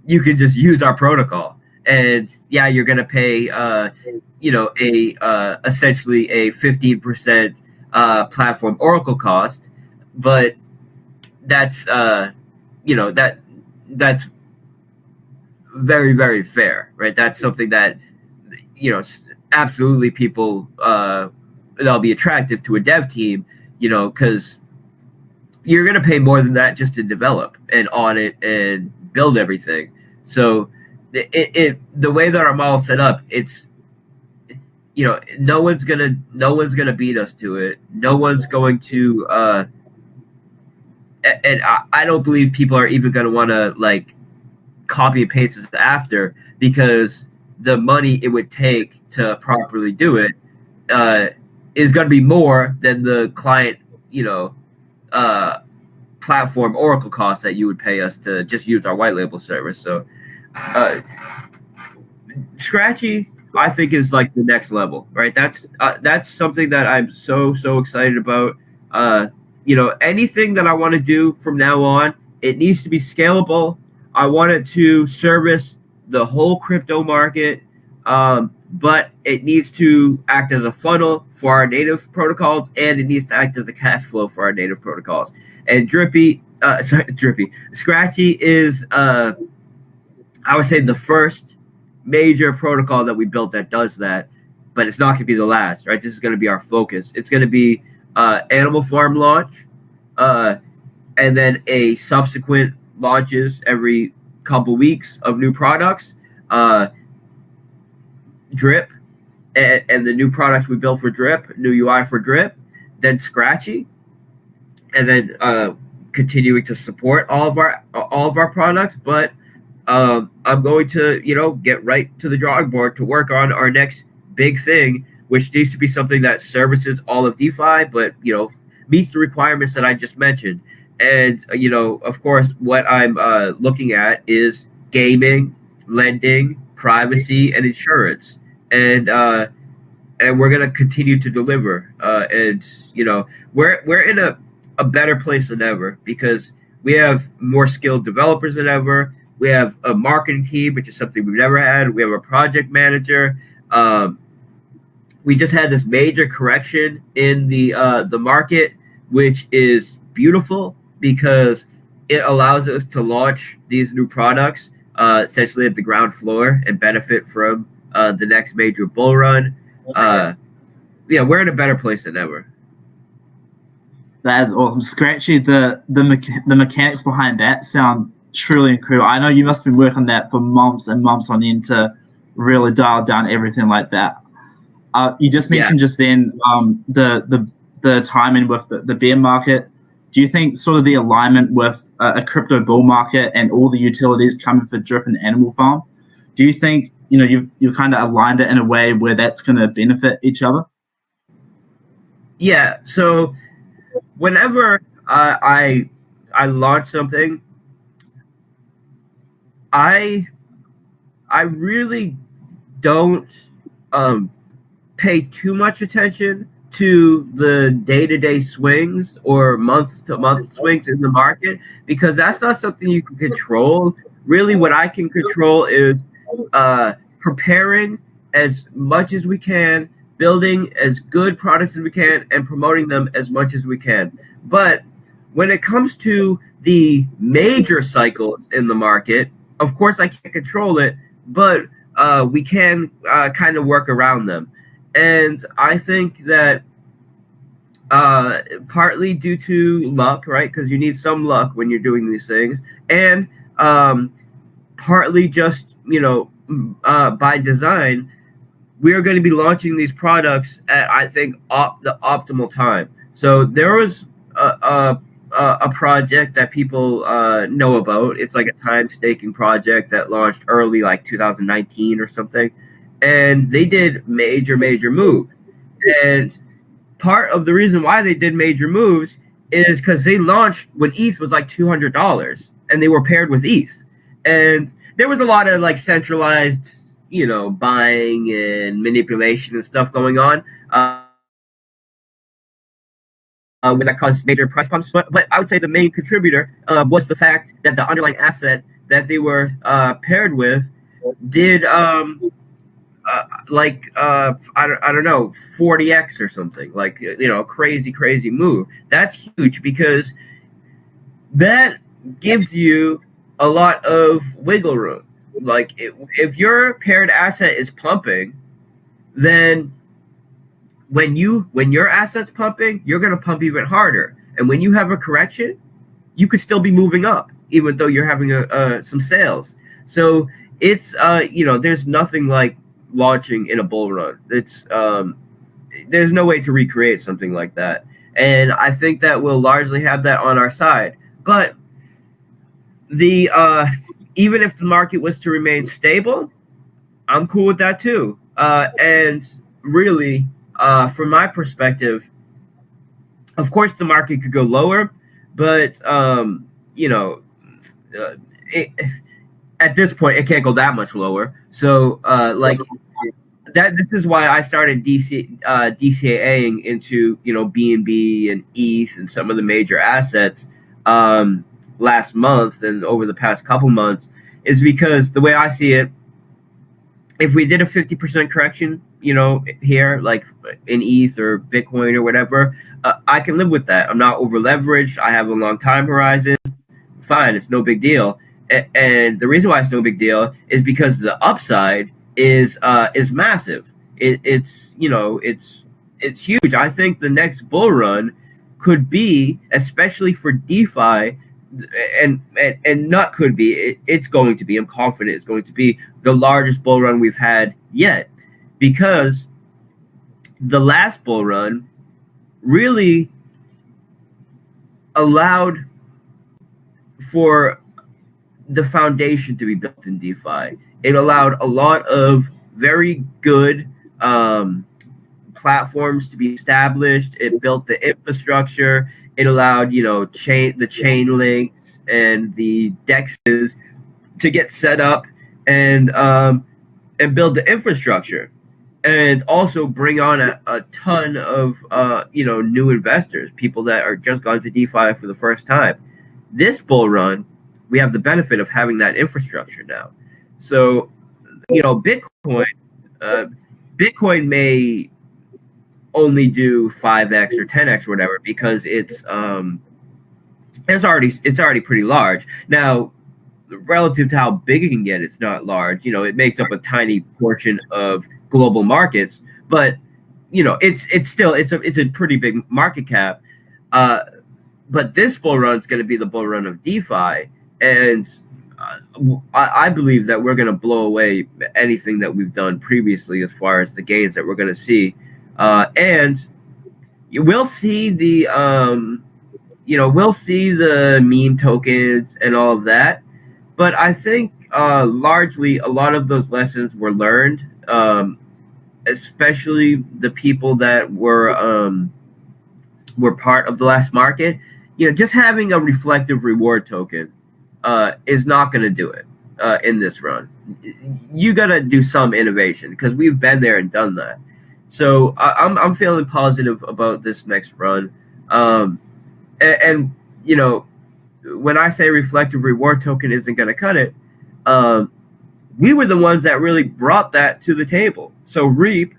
You can just use our protocol, and you're going to pay essentially a 15% platform oracle cost, but that's that's very, very fair, right? That's something that absolutely people that'll be attractive to a dev team, because you're going to pay more than that just to develop and audit and build everything. So the way that our model set up, it's no one's gonna beat us to it. No one's going to and I don't believe people are even going to want to copy and paste this after, because the money it would take to properly do it is going to be more than the client platform oracle cost that you would pay us to just use our white label service. So Scratchy, I think, is the next level, right? That's something that I'm so excited about. Anything that I want to do from now on, it needs to be scalable. I want it to service the whole crypto market, but it needs to act as a funnel for our native protocols, and it needs to act as a cash flow for our native protocols. And Scratchy is, I would say, the first major protocol that we built that does that, but it's not going to be the last, right? This is going to be our focus. It's going to be Animal Farm launch, and then a subsequent launches every couple weeks of new products, Drip, and the new products we built for Drip, new UI for Drip, then Scratchy, and then continuing to support all of our products. But I'm going to get right to the drawing board to work on our next big thing, which needs to be something that services all of DeFi, but meets the requirements that I just mentioned. And of course, what I'm looking at is gaming, lending, privacy, and insurance. And we're gonna continue to deliver. And we're in a better place than ever, because we have more skilled developers than ever. We have a marketing team, which is something we've never had. We have a project manager. We just had this major correction in the market, which is beautiful, because it allows us to launch these new products essentially at the ground floor and benefit from the next major bull run. We're in a better place than ever. That is awesome. Scratchy, the mechanics behind that sound truly incredible. I know you must have been working on that for months and months on end to really dial down everything like that. You just mentioned just then the timing with the bear market. Do you think sort of the alignment with a crypto bull market and all the utilities coming for Drip and Animal Farm, do you think you've kind of aligned it in a way where that's going to benefit each other? Yeah. So whenever I launch something, I really don't pay too much attention to the day-to-day swings or month-to-month swings in the market, because that's not something you can control. Really, what I can control is preparing as much as we can building as good products as we can and promoting them as much as we can. But when it comes to the major cycles in the market, of course I can't control it, but we can kind of work around them. And I think that partly due to luck, right? Because you need some luck when you're doing these things, and partly just by design, we are going to be launching these products at, I think, the optimal time. So there was a project that people know about. It's like a time staking project that launched early, like 2019 or something, and they did major moves. And part of the reason why they did major moves is because they launched when ETH was like $200, and they were paired with ETH, and there was a lot of like centralized, buying and manipulation and stuff going on. When that caused major price pumps, but I would say the main contributor was the fact that the underlying asset that they were paired with did I don't know, 40x or something, like a crazy move. That's huge because that gives you a lot of wiggle room. Like if your paired asset is pumping, then when your asset's pumping, you're going to pump even harder. And when you have a correction, you could still be moving up, even though you're having some sales. So it's there's nothing like launching in a bull run. It's there's no way to recreate something like that, and I think that we'll largely have that on our side. But the even if the market was to remain stable, I'm cool with that too. And really, from my perspective, of course, the market could go lower, but at this point, it can't go that much lower. So, this is why I started DCAing into BNB and ETH and some of the major assets last month and over the past couple months, is because the way I see it, if we did a 50% correction, here, like in ETH or Bitcoin or whatever, I can live with that. I'm not over leveraged. I have a long time horizon. Fine, it's no big deal. And the reason why it's no big deal is because the upside is massive. It's huge. I think the next bull run could be, especially for DeFi, and not could be. It's going to be. I'm confident it's going to be the largest bull run we've had yet, because the last bull run really allowed for the foundation to be built in DeFi. It allowed a lot of very good platforms to be established. It built the infrastructure. It allowed the chain links and the dexes to get set up and build the infrastructure, and also bring on a ton of new investors, people that are just going to DeFi for the first time. This bull run, we have the benefit of having that infrastructure now. So, Bitcoin may only do 5x or 10x or whatever, because it's already pretty large. Now, relative to how big it can get, it's not large. It makes up a tiny portion of global markets, but it's still a pretty big market cap. But this bull run is going to be the bull run of DeFi, and I believe that we're going to blow away anything that we've done previously as far as the gains that we're going to see, and you will see the meme tokens and all of that. But I think largely a lot of those lessons were learned, especially the people that were part of the last market. Just having a reflective reward token is not going to do it in this run. You got to do some innovation, because we've been there and done that. So I'm feeling positive about this next run. And when I say reflective reward token isn't going to cut it, we were the ones that really brought that to the table. So Reap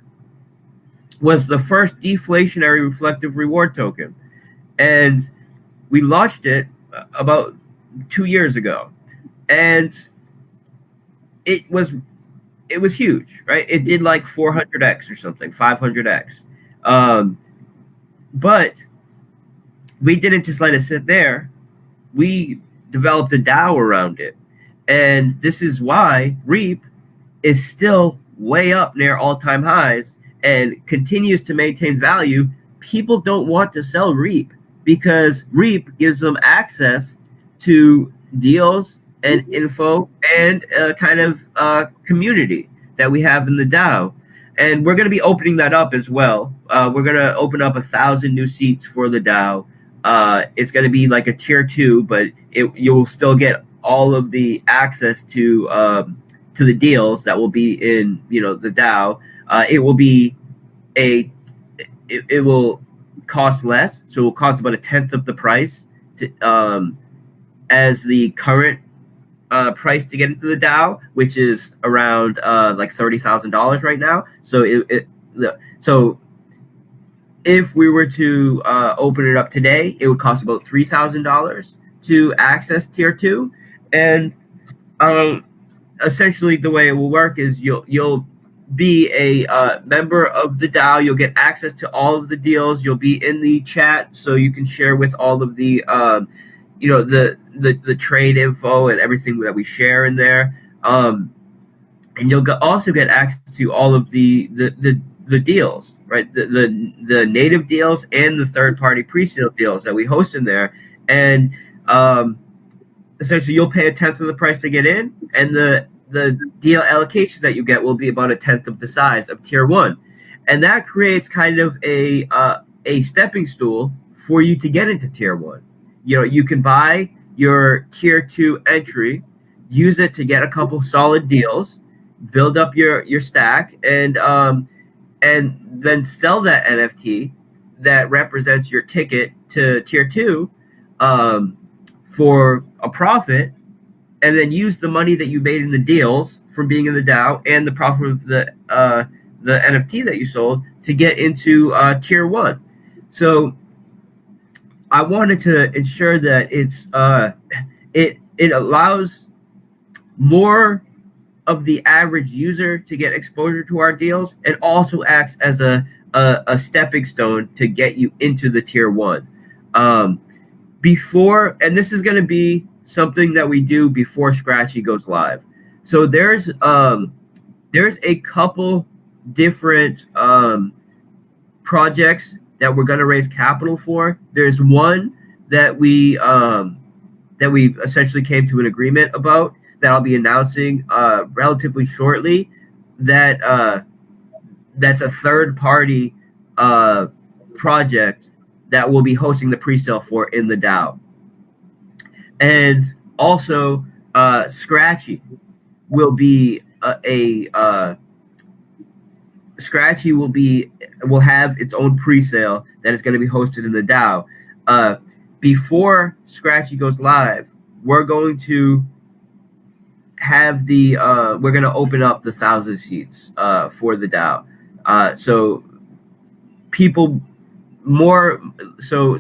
was the first deflationary reflective reward token, and we launched it about 2 years ago, and it was huge, right? It did like 400x or something, 500x, but we didn't just let it sit there. We developed a DAO around it, and this is why REAP is still way up near all-time highs and continues to maintain value. People don't want to sell REAP because REAP gives them access to deals and info and a kind of community that we have in the DAO. And we're going to be opening that up as well. We're going to open up 1,000 new seats for the DAO. It's going to be like a tier 2, but you'll still get all of the access to the deals that will be in the DAO. It will be it will cost less, so it will cost about 1/10 of the price as the current price to get into the DAO, which is around like $30,000 right now. So so if we were to open it up today, it would cost about $3,000 to access tier 2, and essentially the way it will work is you'll be a member of the DAO. You'll get access to all of the deals. You'll be in the chat, so you can share with all of the the trade info and everything that we share in there. And you'll also get access to all of the deals, right? The native deals and the third party pre-sale deals that we host in there. And essentially you'll pay 1/10 of the price to get in, and the deal allocation that you get will be about 1/10 of the size of tier 1, and that creates kind of a stepping stool for you to get into tier 1. You can buy your tier 2 entry, use it to get a couple solid deals, build up your stack, and then sell that NFT that represents your ticket to tier 2 for a profit, and then use the money that you made in the deals from being in the DAO and the profit of the NFT that you sold to get into tier 1. So I wanted to ensure that it allows more of the average user to get exposure to our deals, and also acts as a stepping stone to get you into the tier 1. Before, and this is going to be something that we do before Scratchy goes live. So there's a couple different projects that we're going to raise capital for. There's one that we essentially came to an agreement about that I'll be announcing relatively shortly. That's a third party project that we'll be hosting the pre-sale for in the DAO. And also Scratchy will be Scratchy will have its own pre-sale that is going to be hosted in the DAO. Before Scratchy goes live, we're going to have we're going to open up the 1,000 seats for the DAO. So people more so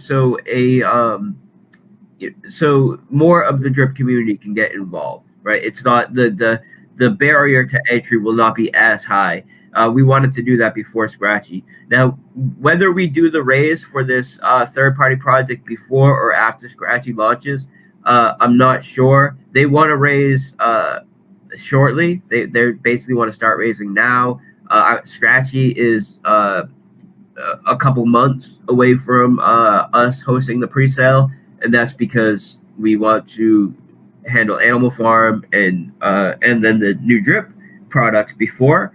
more of the drip community can get involved, right? It's not the barrier to entry will not be as high. We wanted to do that before Scratchy. Now, whether we do the raise for this third-party project before or after Scratchy launches, I'm not sure. They want to raise shortly. They basically want to start raising now. Scratchy is a couple months away from us hosting the pre-sale, and that's because we want to handle Animal Farm and then the new drip products before.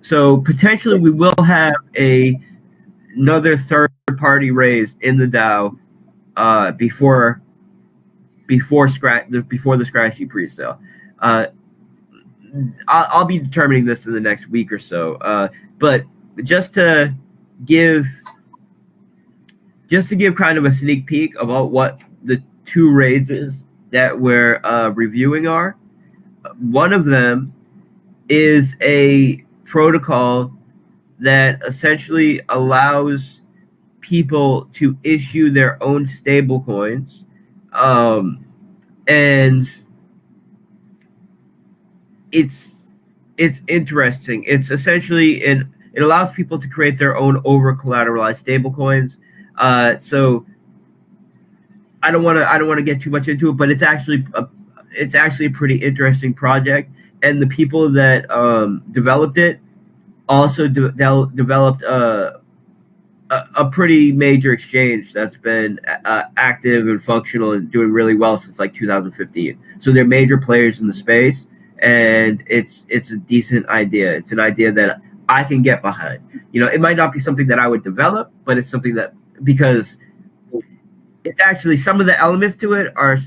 So potentially we will have another third party raise in the DAO before the Scratchy pre-sale. I'll be determining this in the next week or so. But just to give kind of a sneak peek about what the two raises that we're reviewing are. One of them is a protocol that essentially allows people to issue their own stable coins, and it's it's interesting. It's essentially it allows people to create their own over collateralized stablecoins. So I don't want to get too much into it, but it's actually a pretty interesting project, and the people that developed it also developed a pretty major exchange that's been active and functional and doing really well since like 2015. So they're major players in the space, and it's a decent idea. It's an idea that I can get behind. You know, it might not be something that I would develop, but it's something that, because it's actually, some of the elements to it are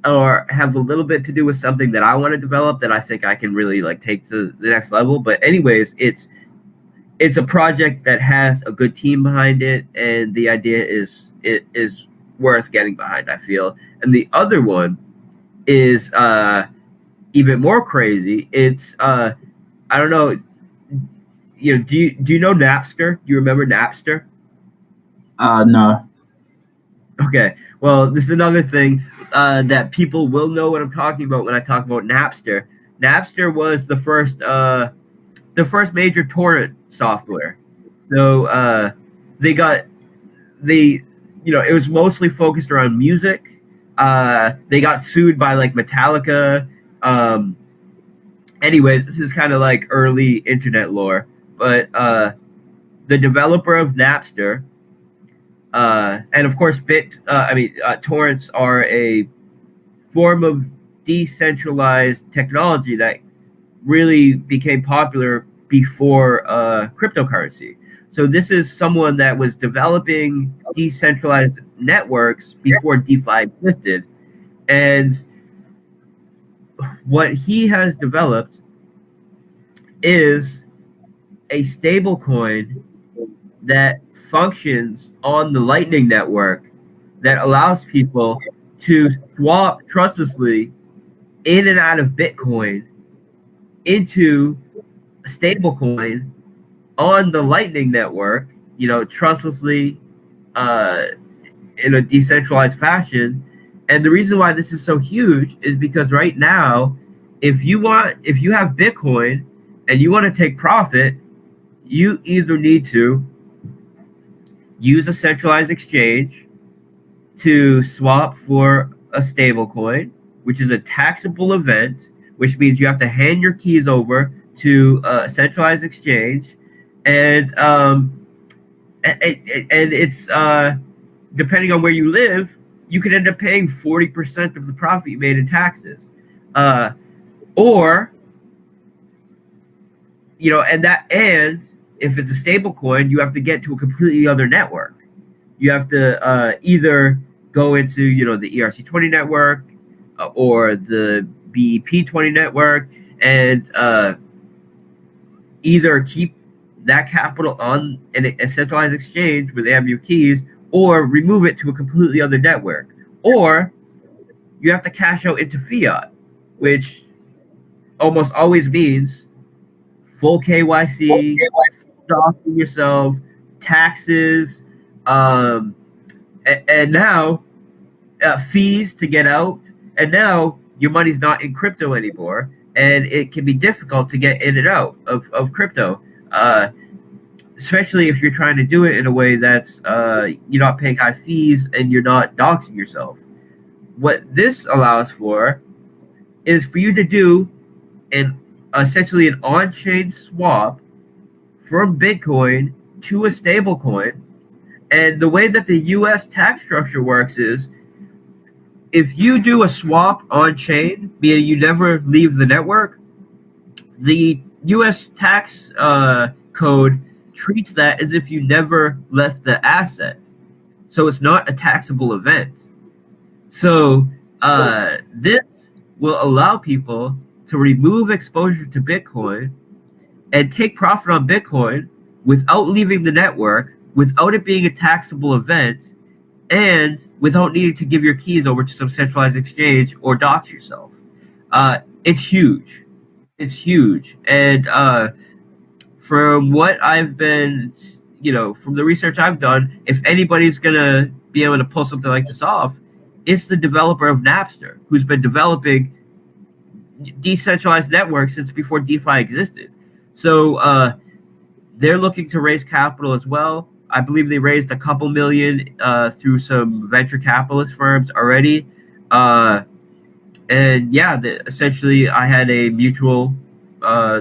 or have a little bit to do with something that I want to develop that I think I can really like take to the next level. But anyways, it's a project that has a good team behind it, and the idea is worth getting behind, I feel. And the other one is even more crazy. It's I don't know, you know, do you know Napster? Do you remember Napster? No. Okay, well, this is another thing that people will know what I'm talking about when I talk about Napster. Napster was the first major torrent software. So they got they you know, it was mostly focused around music. They got sued by like Metallica. Um, Anyways, this is kind of like early internet lore, but the developer of Napster, and of course, torrents are a form of decentralized technology that really became popular before cryptocurrency. So this is someone that was developing decentralized networks before DeFi existed, and what he has developed is a stable coin that functions on the Lightning Network that allows people to swap trustlessly in and out of Bitcoin into a stable coin on the Lightning Network, you know, trustlessly, uh, in a decentralized fashion. And the reason why this is so huge is because right now, if you have Bitcoin and you want to take profit, you either need to use a centralized exchange to swap for a stable coin, which is a taxable event, which means you have to hand your keys over to a centralized exchange, and it's depending on where you live, you could end up paying 40% of the profit you made in taxes, or you know, and if it's a stable coin, you have to get to a completely other network. You have to either go into, you know, the ERC20 network or the BEP20 network, and either keep that capital on a centralized exchange where they have your keys, or remove it to a completely other network, or you have to cash out into fiat, which almost always means full KYC, stocking yourself, taxes, um, and now fees to get out, and now your money's not in crypto anymore, and it can be difficult to get in and out of crypto, especially if you're trying to do it in a way that's you're not paying high fees and you're not doxing yourself. What this allows for is for you to do an essentially an on-chain swap from Bitcoin to a stable coin. And the way that the US tax structure works is, if you do a swap on chain, meaning you never leave the network, the US tax code treats that as if you never left the asset. So it's not a taxable event. So this will allow people to remove exposure to Bitcoin and take profit on Bitcoin without leaving the network, without it being a taxable event, and without needing to give your keys over to some centralized exchange or dox yourself. It's huge. It's huge. And from what I've been, from the research I've done, if anybody's gonna be able to pull something like this off, it's the developer of Napster, who's been developing decentralized networks since before DeFi existed. So they're looking to raise capital as well. I believe they raised a couple million through some venture capitalist firms already. And yeah, essentially, I had a mutual,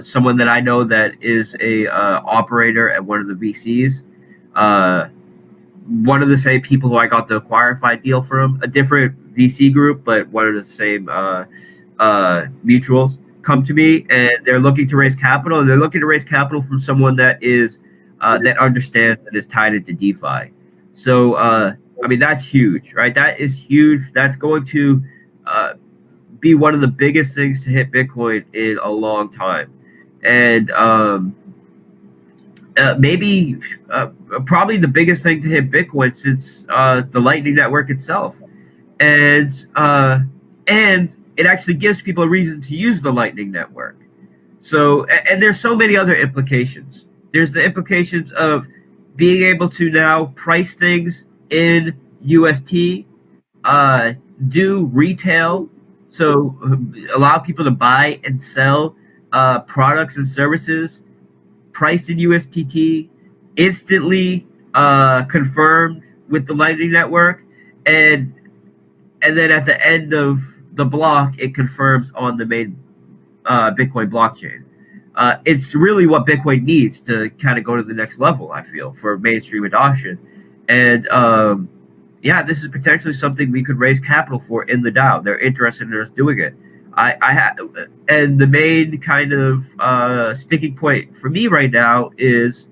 someone that I know that is a operator at one of the VCs. One of the same people who I got the Acquirify deal from, a different VC group, but one of the same mutuals come to me, and they're looking to raise capital, and they're looking to raise capital from someone that is that understands and is tied into DeFi. So I mean, that's huge, right? That is huge. That's going to be one of the biggest things to hit Bitcoin in a long time, and maybe probably the biggest thing to hit Bitcoin since the Lightning Network itself, and it actually gives people a reason to use the Lightning Network. So, and there's so many other implications. There's the implications of being able to now price things in UST, do retail, so allow people to buy and sell products and services priced in USDT, instantly confirmed with the Lightning Network, and then at the end of the block, it confirms on the main Bitcoin blockchain. It's really what Bitcoin needs to kind of go to the next level, I feel, for mainstream adoption. And yeah, this is potentially something we could raise capital for in the DAO. They're interested in us doing it. And the main kind of sticking point for me right now is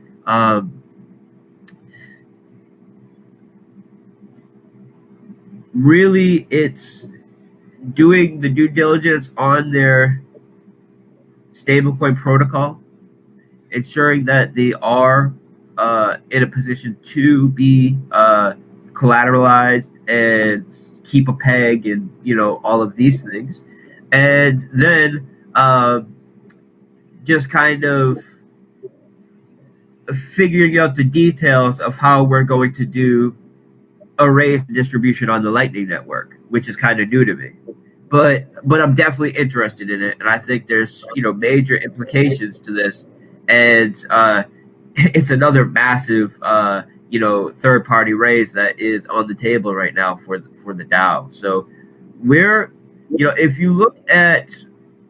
really it's doing the due diligence on their stablecoin protocol, ensuring that they are in a position to be collateralized and keep a peg and all of these things, and then just kind of figuring out the details of how we're going to do a raised distribution on the Lightning Network, which is kind of new to me. But I'm definitely interested in it, and I think there's major implications to this, and it's another massive third party raise that is on the table right now for the DAO. So we're if you look at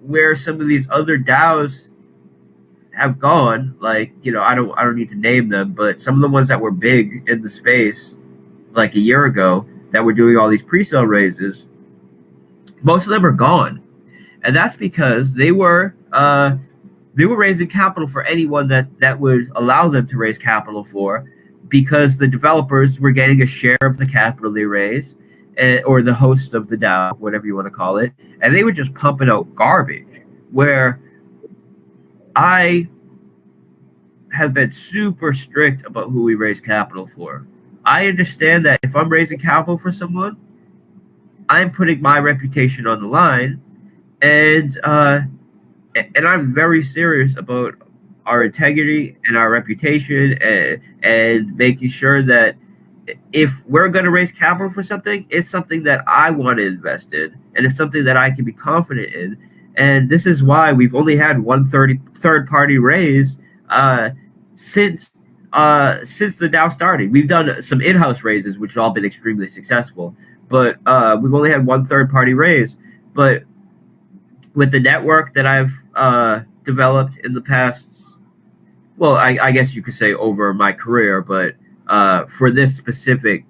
where some of these other DAOs have gone, like I don't need to name them, but some of the ones that were big in the space like a year ago that were doing all these pre-sale raises, most of them are gone, and that's because they were raising capital for anyone that would allow them to raise capital for, because the developers were getting a share of the capital they raised, or the host of the DAO, whatever you want to call it, and they were just pumping out garbage. Where I have been super strict about who we raise capital for. I understand that if I'm raising capital for someone, I'm putting my reputation on the line, and I'm very serious about our integrity and our reputation, and making sure that if we're going to raise capital for something, it's something that I want to invest in, and it's something that I can be confident in. And this is why we've only had one third party raise since the DAO started. We've done some in-house raises, which have all been extremely successful, but we've only had one third party raise. But with the network that I've developed in the past, well, I guess you could say over my career, but for this specific,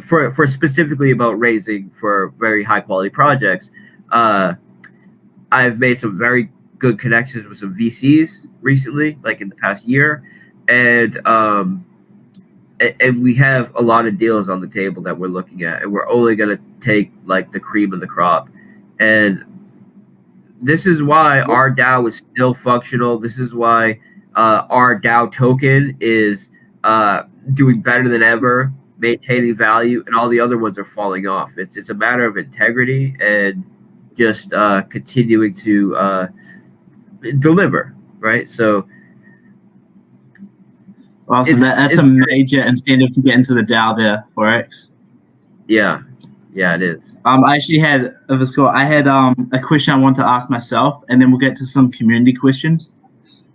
for specifically about raising for very high quality projects, I've made some very good connections with some VCs recently, like in the past year, and we have a lot of deals on the table that we're looking at, and we're only going to take like the cream of the crop. And this is why our DAO is still functional. This is why our DAO token is doing better than ever, maintaining value, and all the other ones are falling off. It's a matter of integrity and just continuing to deliver. right? So Awesome. That's a major incentive to get into the DAO there, Forex. Yeah, it is. I actually had I had a question I want to ask myself, and then we'll get to some community questions.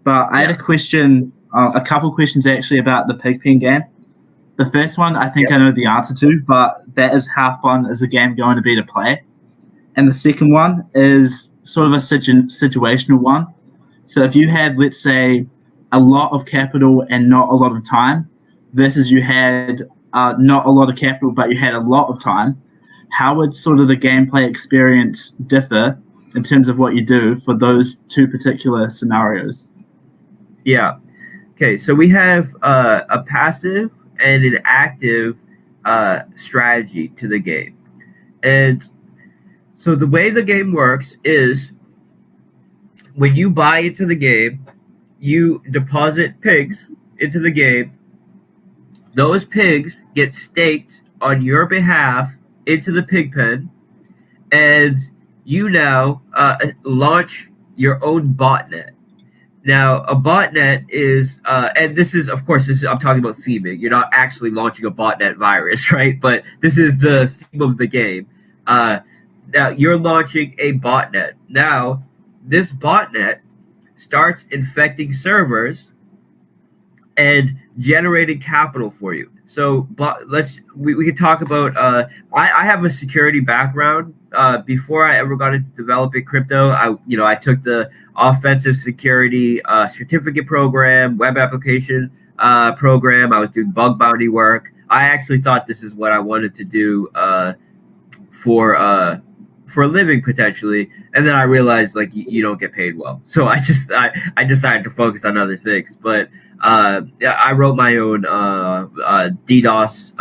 But I had a question, a couple questions actually about the Pigpen game. The first one I think I know the answer to, but that is how fun is the game going to be to play? And the second one is sort of a situational one. So if you had, let's say, a lot of capital and not a lot of time, versus you had not a lot of capital but you had a lot of time, how would sort of the gameplay experience differ in terms of what you do for those two particular scenarios? Yeah. Okay, so we have a passive and an active strategy to the game. And so the way the game works is when you buy into the game, you deposit pigs into the game. Those pigs get staked on your behalf into the pig pen, and you now launch your own botnet. Now, a botnet is, and this is, of course, I'm talking about theming. You're not actually launching a botnet virus, right? But this is the theme of the game. Now, you're launching a botnet. Now, this botnet starts infecting servers and generating capital for you. So, but we could talk about. I have a security background. Before I ever got into developing crypto, I took the offensive security certificate program, web application program. I was doing bug bounty work. I actually thought this is what I wanted to do for a living potentially, and then I realized like you don't get paid well, so I decided to focus on other things. But I wrote my own DDoS,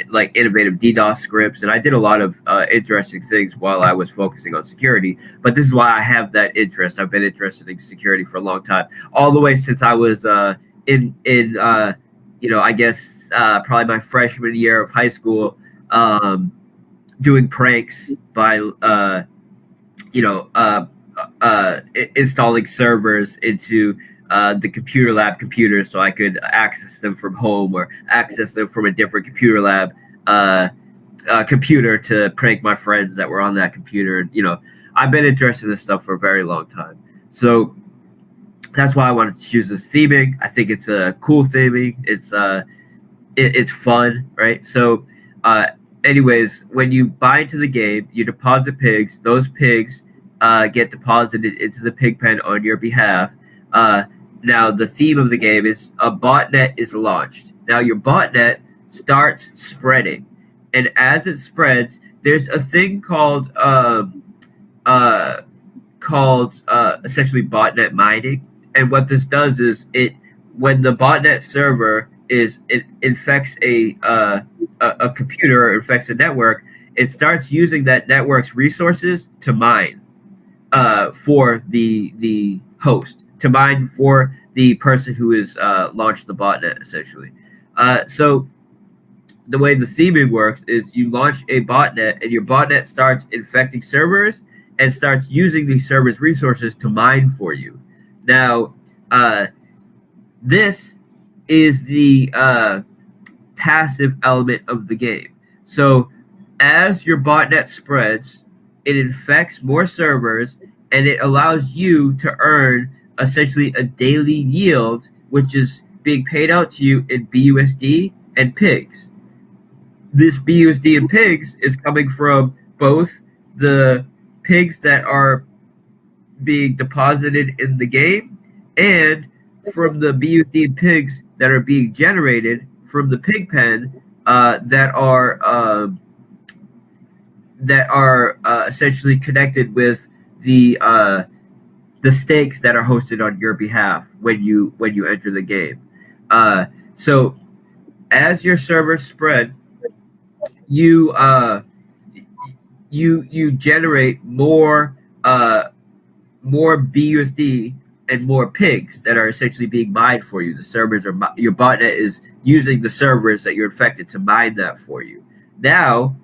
like innovative DDoS scripts, and I did a lot of interesting things while I was focusing on security. But this is why I have that interest. I've been interested in security for a long time, all the way since I was in I guess probably my freshman year of high school, doing pranks by installing servers into the computer lab computers so I could access them from home or access them from a different computer lab computer to prank my friends that were on that computer. I've been interested in this stuff for a very long time. So that's why I wanted to choose this theming. I think it's a cool theming. It's fun, right? So anyways, when you buy into the game, you deposit pigs. Those pigs get deposited into the pig pen on your behalf. Now, the theme of the game is a botnet is launched. Now, your botnet starts spreading, and as it spreads, there's a thing called essentially botnet mining. And what this does is when the botnet server it infects a computer or infects a network, it starts using that network's resources to mine for the host, to mine for the person who has launched the botnet, essentially. So the way the theming works is you launch a botnet, and your botnet starts infecting servers and starts using these servers' resources to mine for you. Now, this is the passive element of the game. So as your botnet spreads, it infects more servers, and it allows you to earn essentially a daily yield, which is being paid out to you in BUSD and pigs. This BUSD and pigs is coming from both the pigs that are being deposited in the game and from the BUSD and pigs that are being generated from the pig pen that are essentially connected with the stakes that are hosted on your behalf when you enter the game. So as your servers spread, you generate more BUSD and more pigs that are essentially being mined for you. The servers are your botnet is using the servers that you're infected to mine that for you. Now,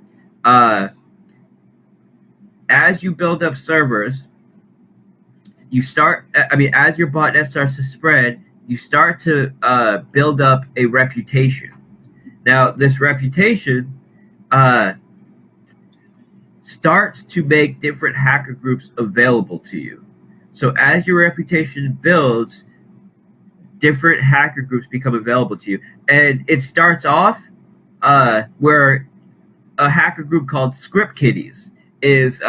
as you build up servers, you start. I mean, as your botnet starts to spread, you start to build up a reputation. Now, this reputation starts to make different hacker groups available to you. So as your reputation builds, different hacker groups become available to you, and it starts off where a hacker group called Script Kiddies is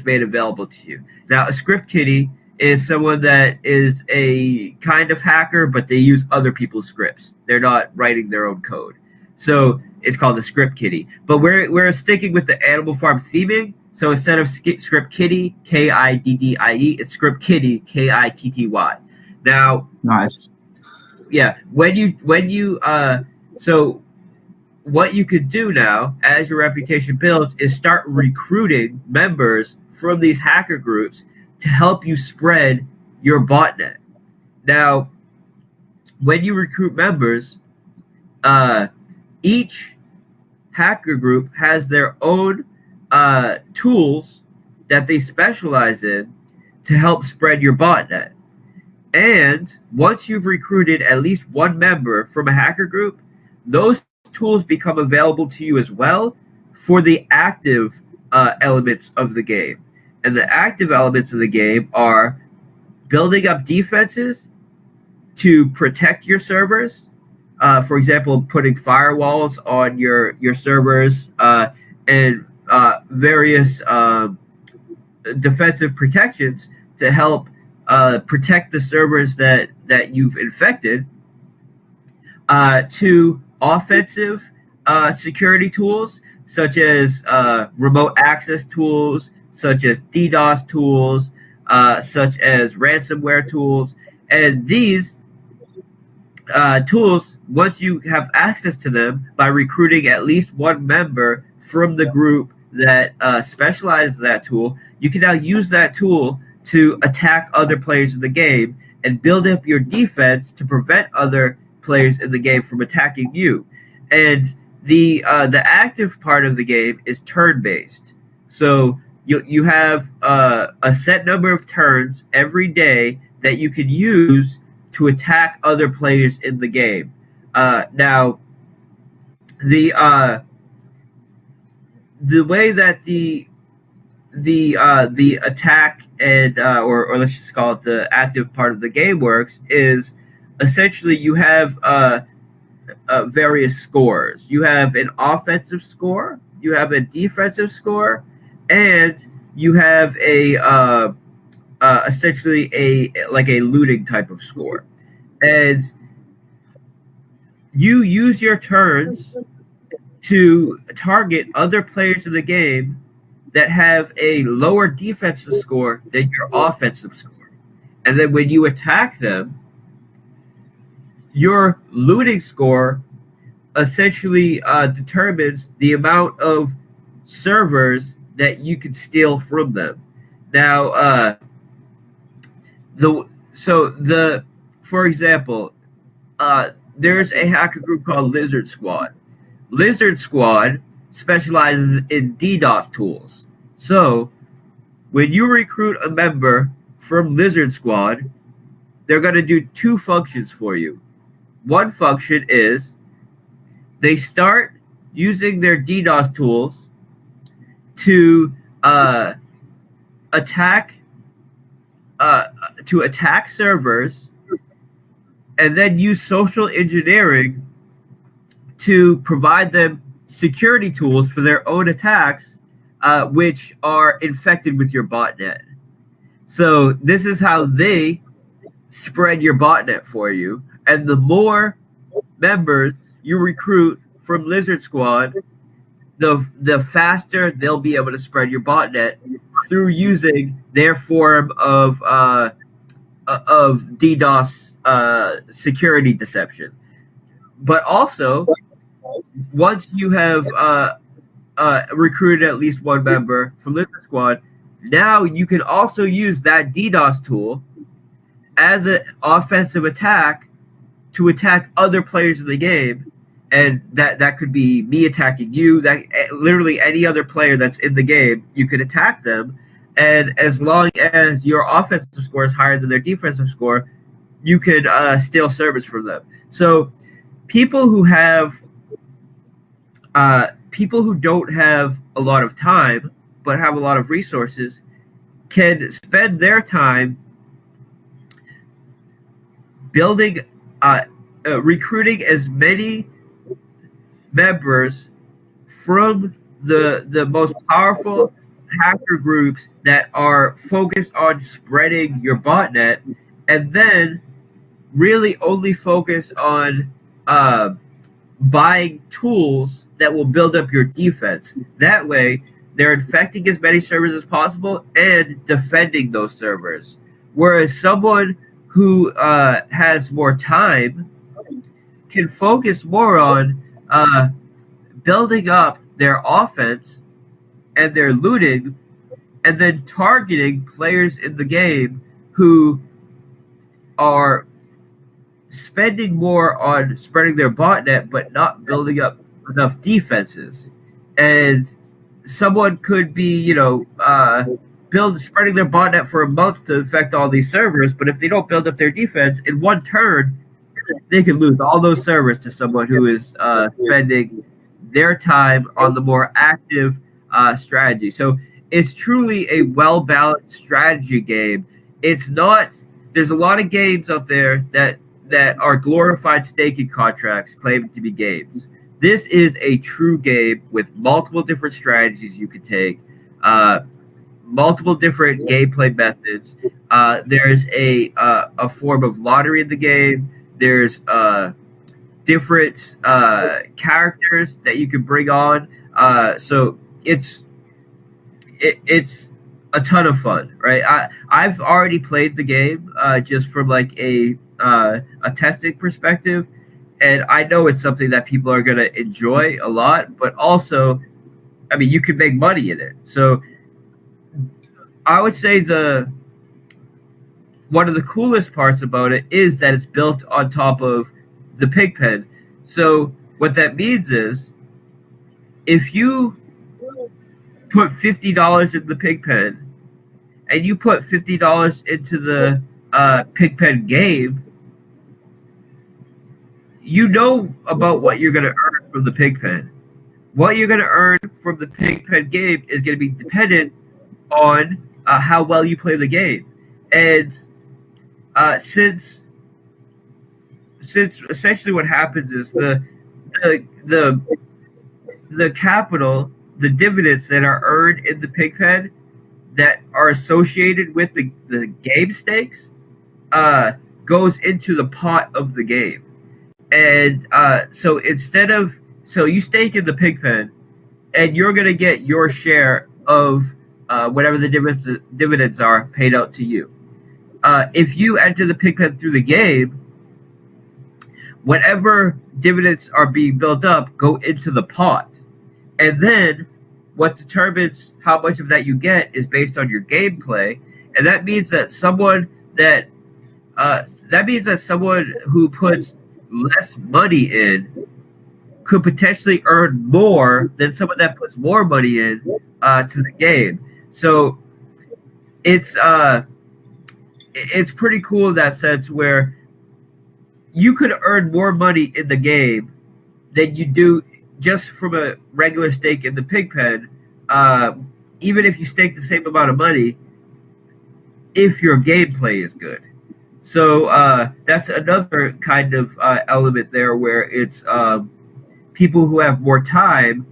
made available to you. Now, a Script Kiddie is someone that is a kind of hacker, but they use other people's scripts. They're not writing their own code, so it's called a Script Kiddie. But we're sticking with the Animal Farm theming. So instead of Script Kiddie, Kiddie, it's Script Kiddie, Kitty. Now, nice. Yeah, so what you could do now as your reputation builds is start recruiting members from these hacker groups to help you spread your botnet. Now, when you recruit members, each hacker group has their own tools that they specialize in to help spread your botnet. And once you've recruited at least one member from a hacker group, those tools become available to you as well for the active elements of the game. And the active elements of the game are building up defenses to protect your servers. For example, putting firewalls on your servers and various defensive protections to help protect the servers that you've infected, to offensive security tools such as remote access tools, such as DDoS tools, such as ransomware tools. And these tools, once you have access to them by recruiting at least one member from the group that specializes in that tool, you can now use that tool to attack other players in the game and build up your defense to prevent other players in the game from attacking you. And the active part of the game is turn-based. So you have a set number of turns every day that you can use to attack other players in the game. Now, the way that the attack and or let's just call it the active part of the game works is essentially you have various scores. You have an offensive score, you have a defensive score, and you have a essentially a looting type of score. And you use your turns to target other players in the game that have a lower defensive score than your offensive score. And then when you attack them, your looting score essentially determines the amount of servers that you can steal from them. Now, for example, there's a hacker group called Lizard Squad. Lizard Squad specializes in DDoS tools. So when you recruit a member from Lizard Squad, they're going to do two functions for you. One function is they start using their DDoS tools to attack servers, and then use social engineering to provide them security tools for their own attacks, which are infected with your botnet. So this is how they spread your botnet for you. And the more members you recruit from Lizard Squad, the faster they'll be able to spread your botnet through using their form of DDoS security deception. But also, once you have recruited at least one member from Lizard Squad, now you can also use that DDoS tool as an offensive attack to attack other players in the game. And that could be me attacking you. That literally any other player that's in the game, you could attack them and as long as your offensive score is higher than their defensive score, you could steal servers from them. So people who have people who don't have a lot of time but have a lot of resources can spend their time building, recruiting as many members from the most powerful hacker groups that are focused on spreading your botnet, and then really only focus on buying tools that will build up your defense. That way, they're infecting as many servers as possible and defending those servers. Whereas someone who has more time can focus more on building up their offense and their looting, and then targeting players in the game who are spending more on spreading their botnet but not building up enough defenses. And someone could be, spreading their botnet for a month to infect all these servers, but if they don't build up their defense in one turn, they can lose all those servers to someone who is spending their time on the more active strategy. So it's truly a well-balanced strategy game. It's not. There's a lot of games out there that are glorified staking contracts claiming to be games. This is a true game with multiple different strategies you can take, multiple different gameplay methods. There's a form of lottery in the game. There's different characters that you can bring on. So it's a ton of fun, right? I've already played the game just from like a testing perspective, and I know it's something that people are going to enjoy a lot. But also, I mean, you can make money in it. So I would say one of the coolest parts about it is that it's built on top of the Pigpen. So what that means is, if you put $50 in the Pigpen and you put $50 into the Pigpen game, you know about what you're going to earn from the Pigpen. What you're going to earn from the Pigpen game is going to be dependent on how well you play the game. And since essentially what happens is the capital, the dividends that are earned in the Pigpen that are associated with the game stakes goes into the pot of the game. And so you stake in the Pigpen, and you're going to get your share of whatever the dividends are paid out to you. If you enter the Pigpen through the game, whatever dividends are being built up go into the pot. And then what determines how much of that you get is based on your gameplay. And that means that someone who puts less money in could potentially earn more than someone that puts more money in to the game. So it's pretty cool in that sense, where you could earn more money in the game than you do just from a regular stake in the Pigpen, even if you stake the same amount of money, if your gameplay is good. So that's another kind of element there, where it's people who have more time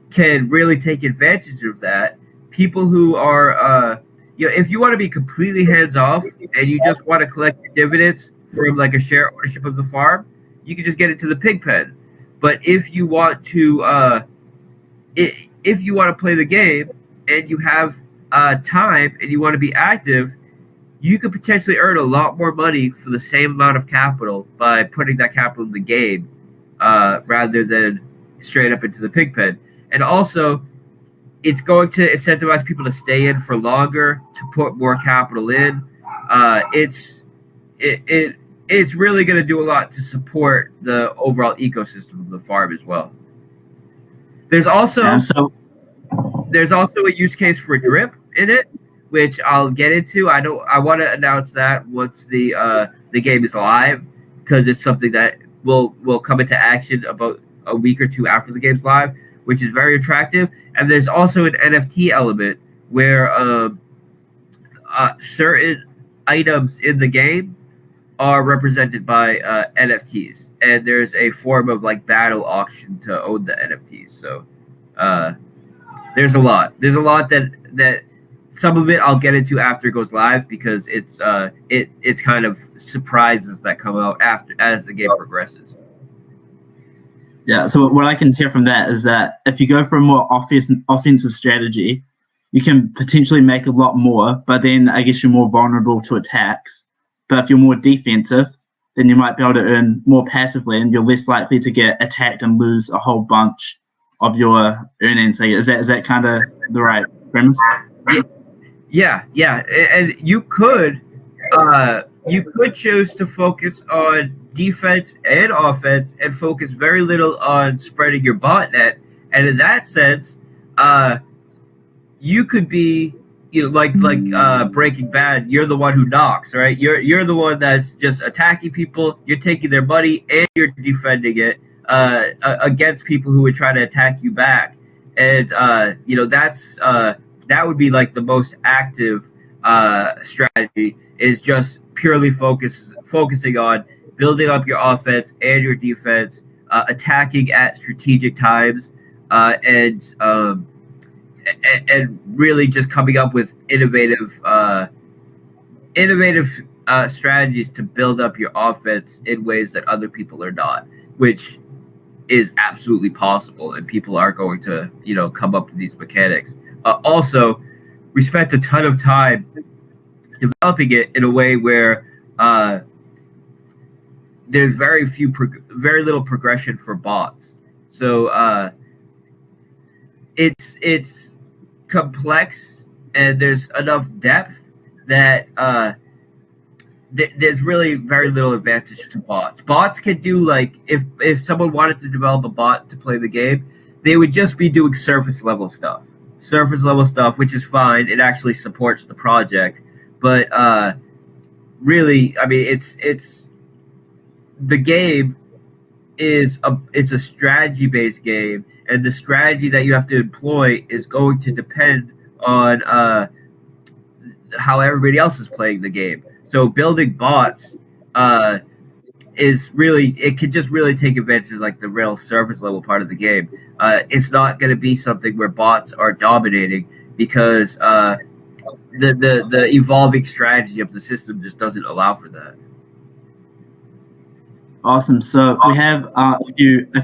can really take advantage of that. People who are, if you want to be completely hands off and you just want to collect your dividends from like a share ownership of the farm, you can just get into the Pigpen. But if you want to, play the game and you have time and you want to be active, you could potentially earn a lot more money for the same amount of capital by putting that capital in the game rather than straight up into the Pigpen. And also, it's going to incentivize people to stay in for longer, to put more capital in. It's really going to do a lot to support the overall ecosystem of the farm as well. There's also a use case for drip in it, which I'll get into. I want to announce that once the game is live, because it's something that will come into action about a week or two after the game's live, which is very attractive. And there's also an NFT element where certain items in the game are represented by NFTs, and there's a form of like battle auction to own the NFTs. So uh, there's a lot. There's a lot that some of it I'll get into after it goes live, because it's kind of surprises that come out after as the game progresses. Yeah, so what I can hear from that is that if you go for a more offensive strategy, you can potentially make a lot more, but then I guess you're more vulnerable to attacks. But if you're more defensive, then you might be able to earn more passively, and you're less likely to get attacked and lose a whole bunch of your earnings. Is that kind of the right premise? Yeah, and you could choose to focus on defense and offense and focus very little on spreading your botnet. And in that sense, you could be, like Breaking Bad. You're the one who knocks, right? You're the one that's just attacking people. You're taking their money and you're defending it against people who would try to attack you back. And that would be like the most active strategy, is just purely focusing on building up your offense and your defense, attacking at strategic times, and really just coming up with innovative strategies to build up your offense in ways that other people are not, which is absolutely possible, and people are going to come up with these mechanics. Also, we spent a ton of time developing it in a way where there's very little progression for bots. So it's complex, and there's enough depth that there's really very little advantage to bots. Bots can do, like, if someone wanted to develop a bot to play the game, they would just be doing surface level stuff, which is fine. It actually supports the project, but really, I mean, it's the game it's a strategy based game, and the strategy that you have to employ is going to depend on how everybody else is playing the game. So building bots it can just really take advantage of like the real surface level part of the game. It's not going to be something where bots are dominating, because the evolving strategy of the system just doesn't allow for that. Awesome. So we have a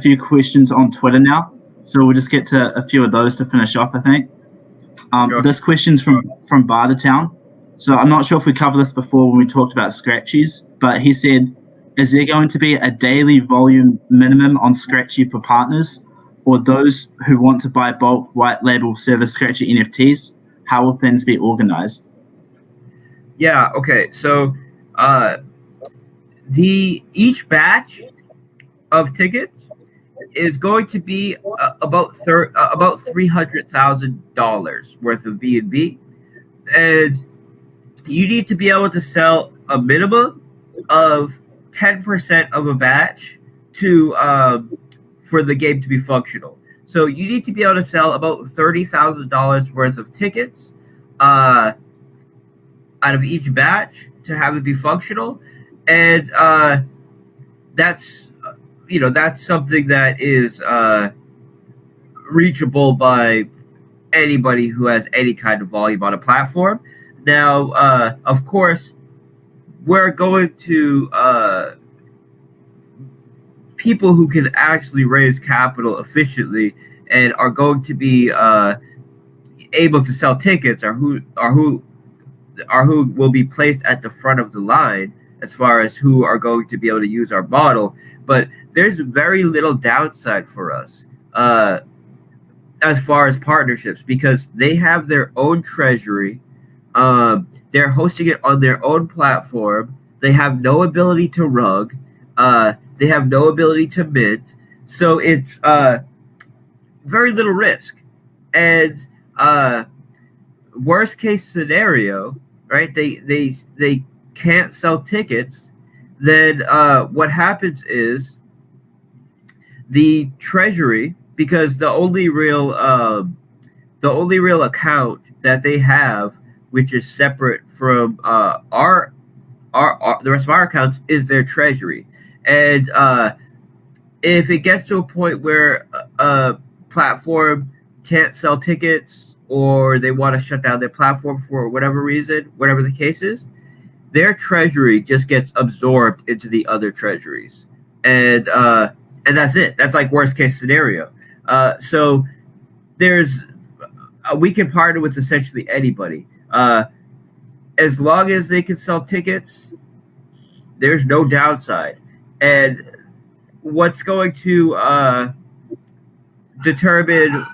few questions on Twitter now. So we'll just get to a few of those to finish off, I think. Sure. This question's from Bartertown. So I'm not sure if we covered this before when we talked about Scratchies, but he said, is there going to be a daily volume minimum on Scratchy for partners, or those who want to buy bulk white label service Scratchy NFTs? How will things be organized? Yeah, okay. So each batch of tickets is going to be about $300,000 worth of B&B, and you need to be able to sell a minimum of 10% of a batch to for the game to be functional. So you need to be able to sell about $30,000 worth of tickets out of each batch to have it be functional, and that's something that is reachable by anybody who has any kind of volume on a platform. Now, of course, we're going to people who can actually raise capital efficiently and are going to be able to sell tickets, or who will be placed at the front of the line as far as who are going to be able to use our model. But there's very little downside for us as far as partnerships, because they have their own treasury. They're hosting it on their own platform. They have no ability to rug. They have no ability to mint. So it's very little risk. And worst case scenario, right? They can't sell tickets. Then what happens is the treasury, because the only real account that they have, which is separate from our the rest of our accounts, is their treasury. And if it gets to a point where a platform can't sell tickets, or they want to shut down their platform for whatever reason, whatever the case is, their treasury just gets absorbed into the other treasuries, and that's it. That's like worst case scenario. So there's we can partner with essentially anybody, as long as they can sell tickets. There's no downside, and what's going to determine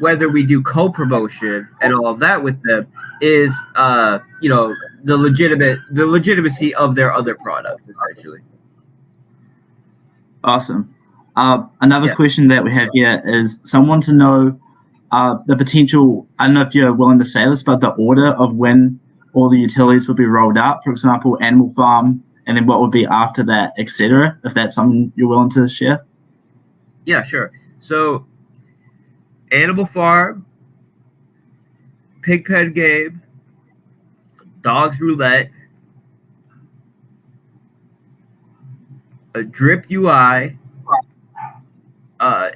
whether we do co-promotion and all of that with them is the legitimacy of their other products, essentially. Awesome. Another Yeah. question that we have here is someone to know the potential. I don't know if you're willing to say this, but the order of when all the utilities would be rolled out. For example, Animal Farm, and then what would be after that, etc. If that's something you're willing to share. Yeah, sure. So, Animal Farm, Pigpen Game, Dogs Roulette, a Drip UI, uh,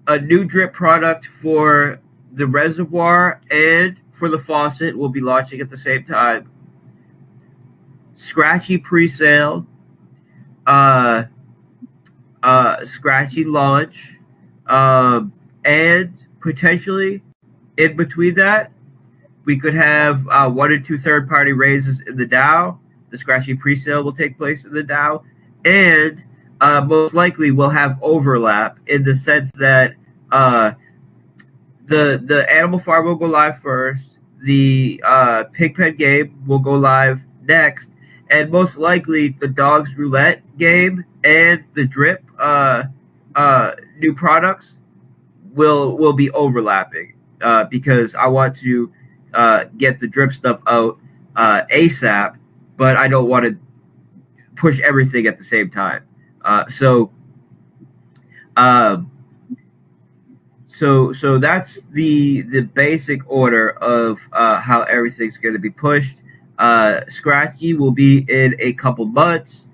a new drip product for the reservoir and for the faucet will be launching at the same time. Scratchy pre-sale, uh, Scratchy launch, and potentially in between that, we could have one or two third-party raises in the DAO. The Scratchy pre-sale will take place in the DAO, and most likely we'll have overlap in the sense that the Animal Farm will go live first, the Pigpen game will go live next, and most likely the Dogs Roulette game and the Drip new products will be overlapping, because I want to get the Drip stuff out ASAP, but I don't want to push everything at the same time. So that's the basic order of how everything's going to be pushed. Scratchy will be in a couple months.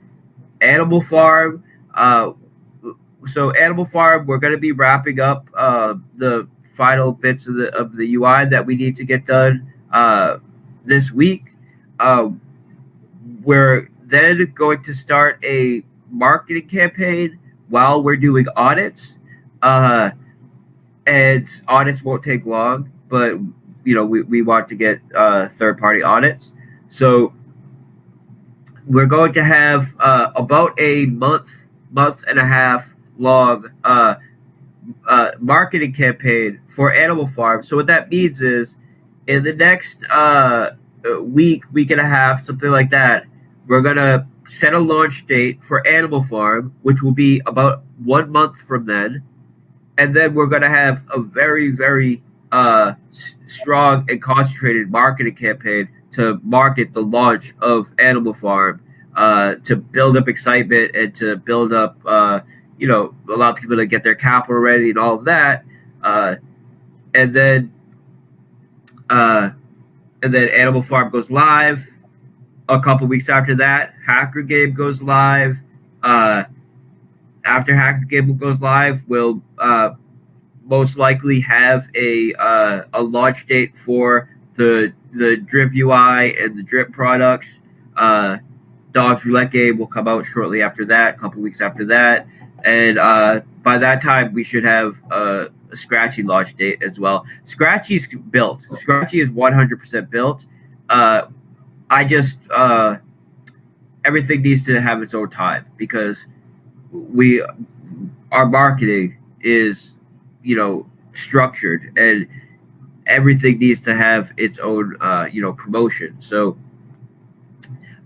Animal Farm. So Animal Farm, we're going to be wrapping up the final bits of the UI that we need to get done this week. We're then going to start a marketing campaign while we're doing audits. And audits won't take long, but we want to get third-party audits. So we're going to have about a month and a half long marketing campaign for Animal Farm. So what that means is, in the next week and a half, something like that, we're gonna set a launch date for Animal Farm, which will be about 1 month from then, and then we're gonna have a very, very strong and concentrated marketing campaign to market the launch of Animal Farm, to build up excitement and to build up, allow people to get their capital ready and all of that, and then Animal Farm goes live. A couple weeks after that, Hacker Game goes live. After Hacker Game goes live, we'll most likely have a launch date for the Drip UI and the Drip products. Dogs Roulette game will come out shortly after that, a couple weeks after that, and by that time we should have a Scratchy launch date as well. Scratchy's built. Scratchy is 100% built. I just everything needs to have its own time, because our marketing is structured, and everything needs to have its own promotion. So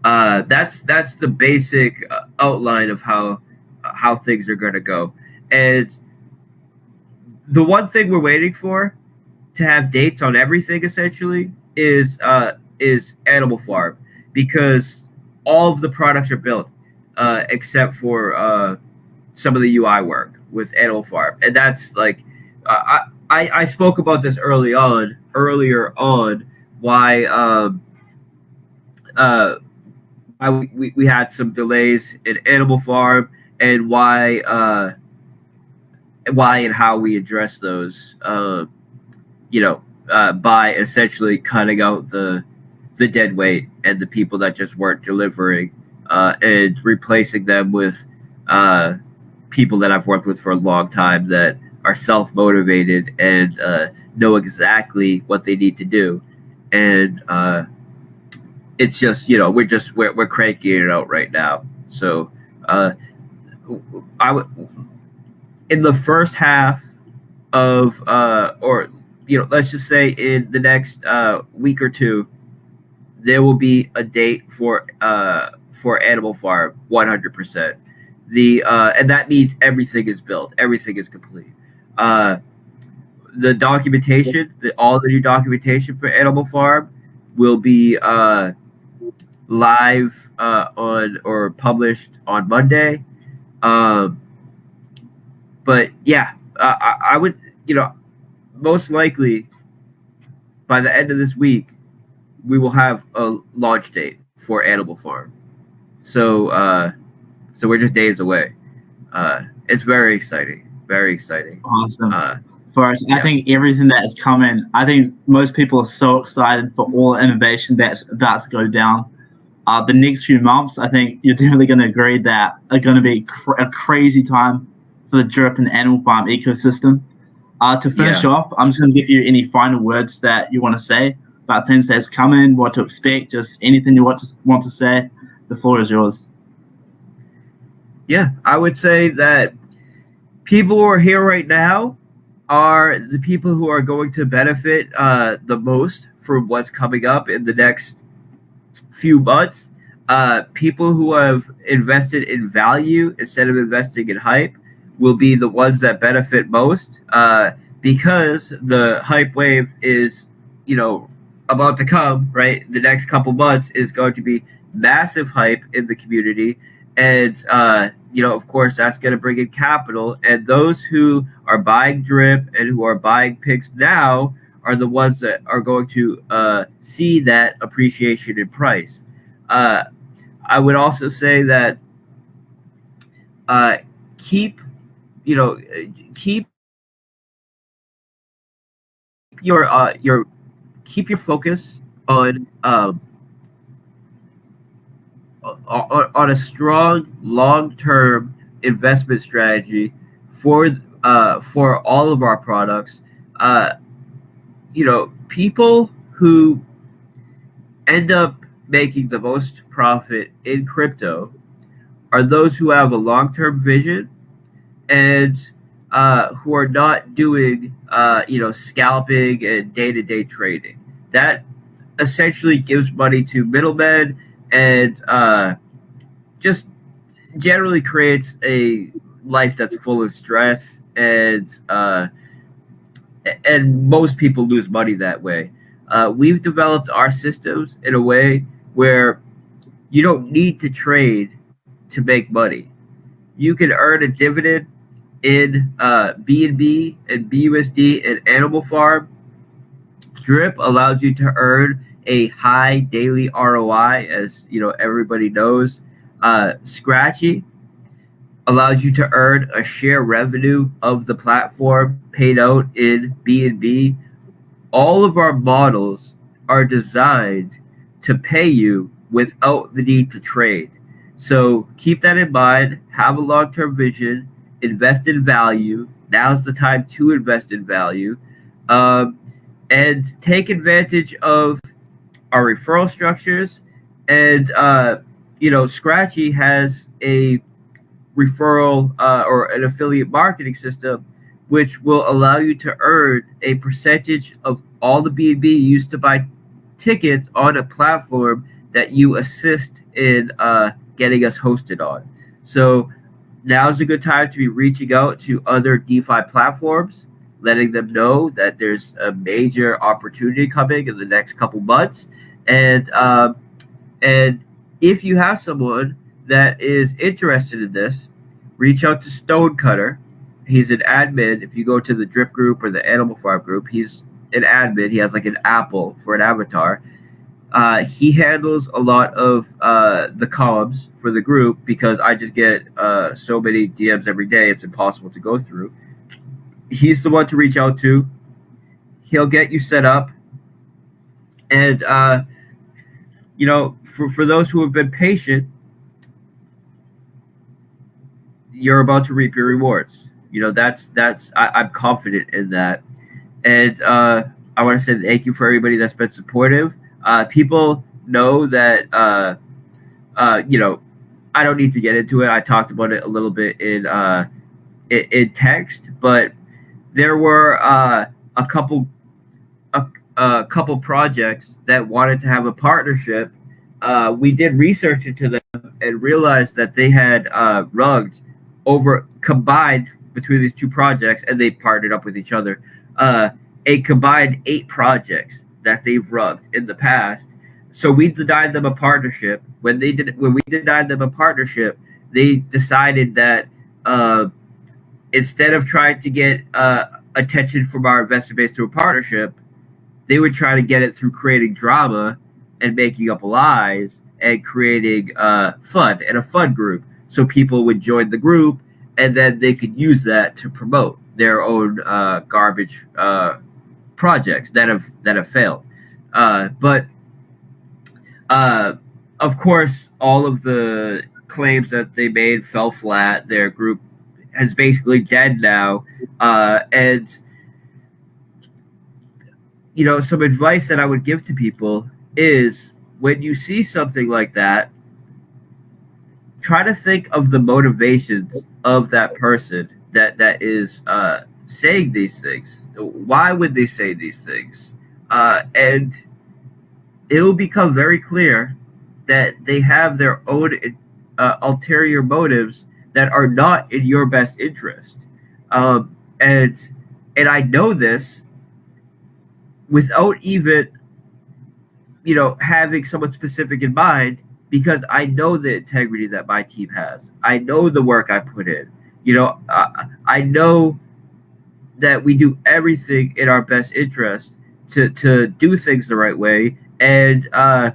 that's the basic outline of how things are going to go. And the one thing we're waiting for to have dates on everything essentially is Animal Farm, because all of the products are built except for some of the UI work with Animal Farm, and that's like I spoke about this earlier on why uh, we had some delays in Animal Farm, and why and how we address those. By essentially cutting out the dead weight and the people that just weren't delivering, and replacing them with people that I've worked with for a long time that are self motivated and know exactly what they need to do, and it's just we're cranking it out right now. So uh, I would in the first half of or let's just say in the next week or two, there will be a date for Animal Farm 100%. The and that means everything is built, everything is complete. Uh, the documentation, all the new documentation for Animal Farm will be live on or published on Monday. Um, but yeah, I would most likely by the end of this week we will have a launch date for Animal Farm. So so we're just days away. It's very exciting, very exciting. Awesome. Uh, For us, I yeah, think everything that is coming, I think most people are so excited for all the innovation that's about to go down. The next few months, I think you're definitely going to agree that are going to be a crazy time for the drip and animal farm ecosystem. To finish yeah, off, I'm just going to give you any final words that you want to say about things that's coming, what to expect, just anything you want to say. The floor is yours. yeah. I would say that people who are here right now are the people who are going to benefit the most from what's coming up in the next few months. People who have invested in value instead of investing in hype will be the ones that benefit most, because the hype wave is, about to come. Right, the next couple months is going to be massive hype in the community, and of course, that's going to bring in capital, and those who are buying drip and who are buying picks now are the ones that are going to see that appreciation in price. Uh, I would also say that uh, keep you know keep your keep your focus on a strong long term investment strategy for all of our products. Uh, People who end up making the most profit in crypto are those who have a long term vision and who are not doing scalping and day to day trading. That essentially gives money to middlemen and just generally creates a life that's full of stress, and most people lose money that way. We've developed our systems in a way where you don't need to trade to make money. You can earn a dividend in BNB and BUSD and Animal Farm. Drip allows you to earn a high daily ROI, as everybody knows. Scratchy allows you to earn a share revenue of the platform paid out in BNB. All of our models are designed to pay you without the need to trade. So keep that in mind. Have a long term vision. Invest in value. Now's the time to invest in value. Um, and take advantage of our referral structures. And, Scratchy has a referral or an affiliate marketing system, which will allow you to earn a percentage of all the BNB used to buy tickets on a platform that you assist in getting us hosted on. So now's a good time to be reaching out to other DeFi platforms letting them know that there's a major opportunity coming in the next couple months, and if you have someone that is interested in this, reach out to Stonecutter. He's an admin. If you go to the Drip group or the Animal Farm group, he's an admin. He has like an apple for an avatar. He handles a lot of the comms for the group because I just get so many DMs every day. It's impossible to go through. He's the one to reach out to. He'll get you set up. And, for those who have been patient, you're about to reap your rewards. I'm confident in that. And I want to say thank you for everybody that's been supportive. People know that, I don't need to get into it. I talked about it a little bit in text, but there were a couple projects that wanted to have a partnership. We did research into them and realized that they had rugged combined between these two projects, and they partnered up with each other. A combined 8 projects that they've rugged in the past. So we denied them a partnership. When we denied them a partnership, they decided that instead of trying to get attention from our investor base to a partnership, they would try to get it through creating drama and making up lies and creating FUD and a FUD group. So people would join the group, and then they could use that to promote their own garbage projects that have failed. But of course, all of the claims that they made fell flat. Their group is basically dead now. And some advice that I would give to people is when you see something like that, try to think of the motivations of that person that is saying these things. Why would they say these things? And it will become very clear that they have their own ulterior motives that are not in your best interest. And I know this without even having someone specific in mind, because I know the integrity that my team has. I know the work I put in. I know that we do everything in our best interest to do things the right way. And, on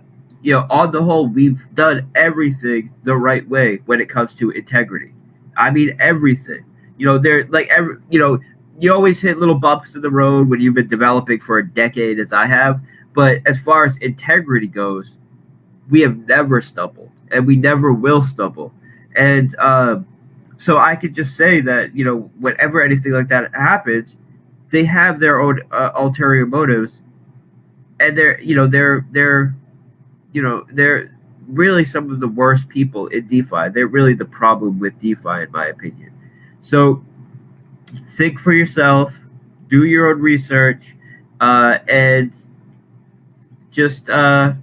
the whole, we've done everything the right way when it comes to integrity. I mean, everything. You always hit little bumps in the road when you've been developing for a decade, as I have. But as far as integrity goes, we have never stumbled, and we never will stumble. And so I could just say that, whenever anything like that happens, they have their own ulterior motives, and they're really some of the worst people in DeFi. They're really the problem with DeFi, in my opinion. So think for yourself, do your own research, and just I'll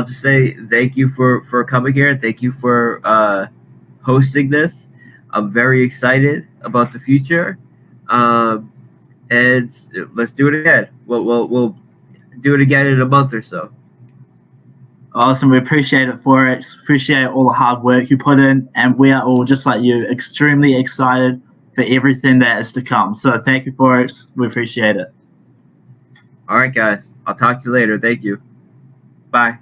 just say thank you for coming here. Thank you for hosting this. I'm very excited about the future, and let's do it again. We'll do it again in a month or so. Awesome. We appreciate it, Forex. Appreciate all the hard work you put in, and we are all, just like you, extremely excited for everything that is to come. So thank you, Forex. We appreciate it. All right, guys. I'll talk to you later. Thank you. Bye.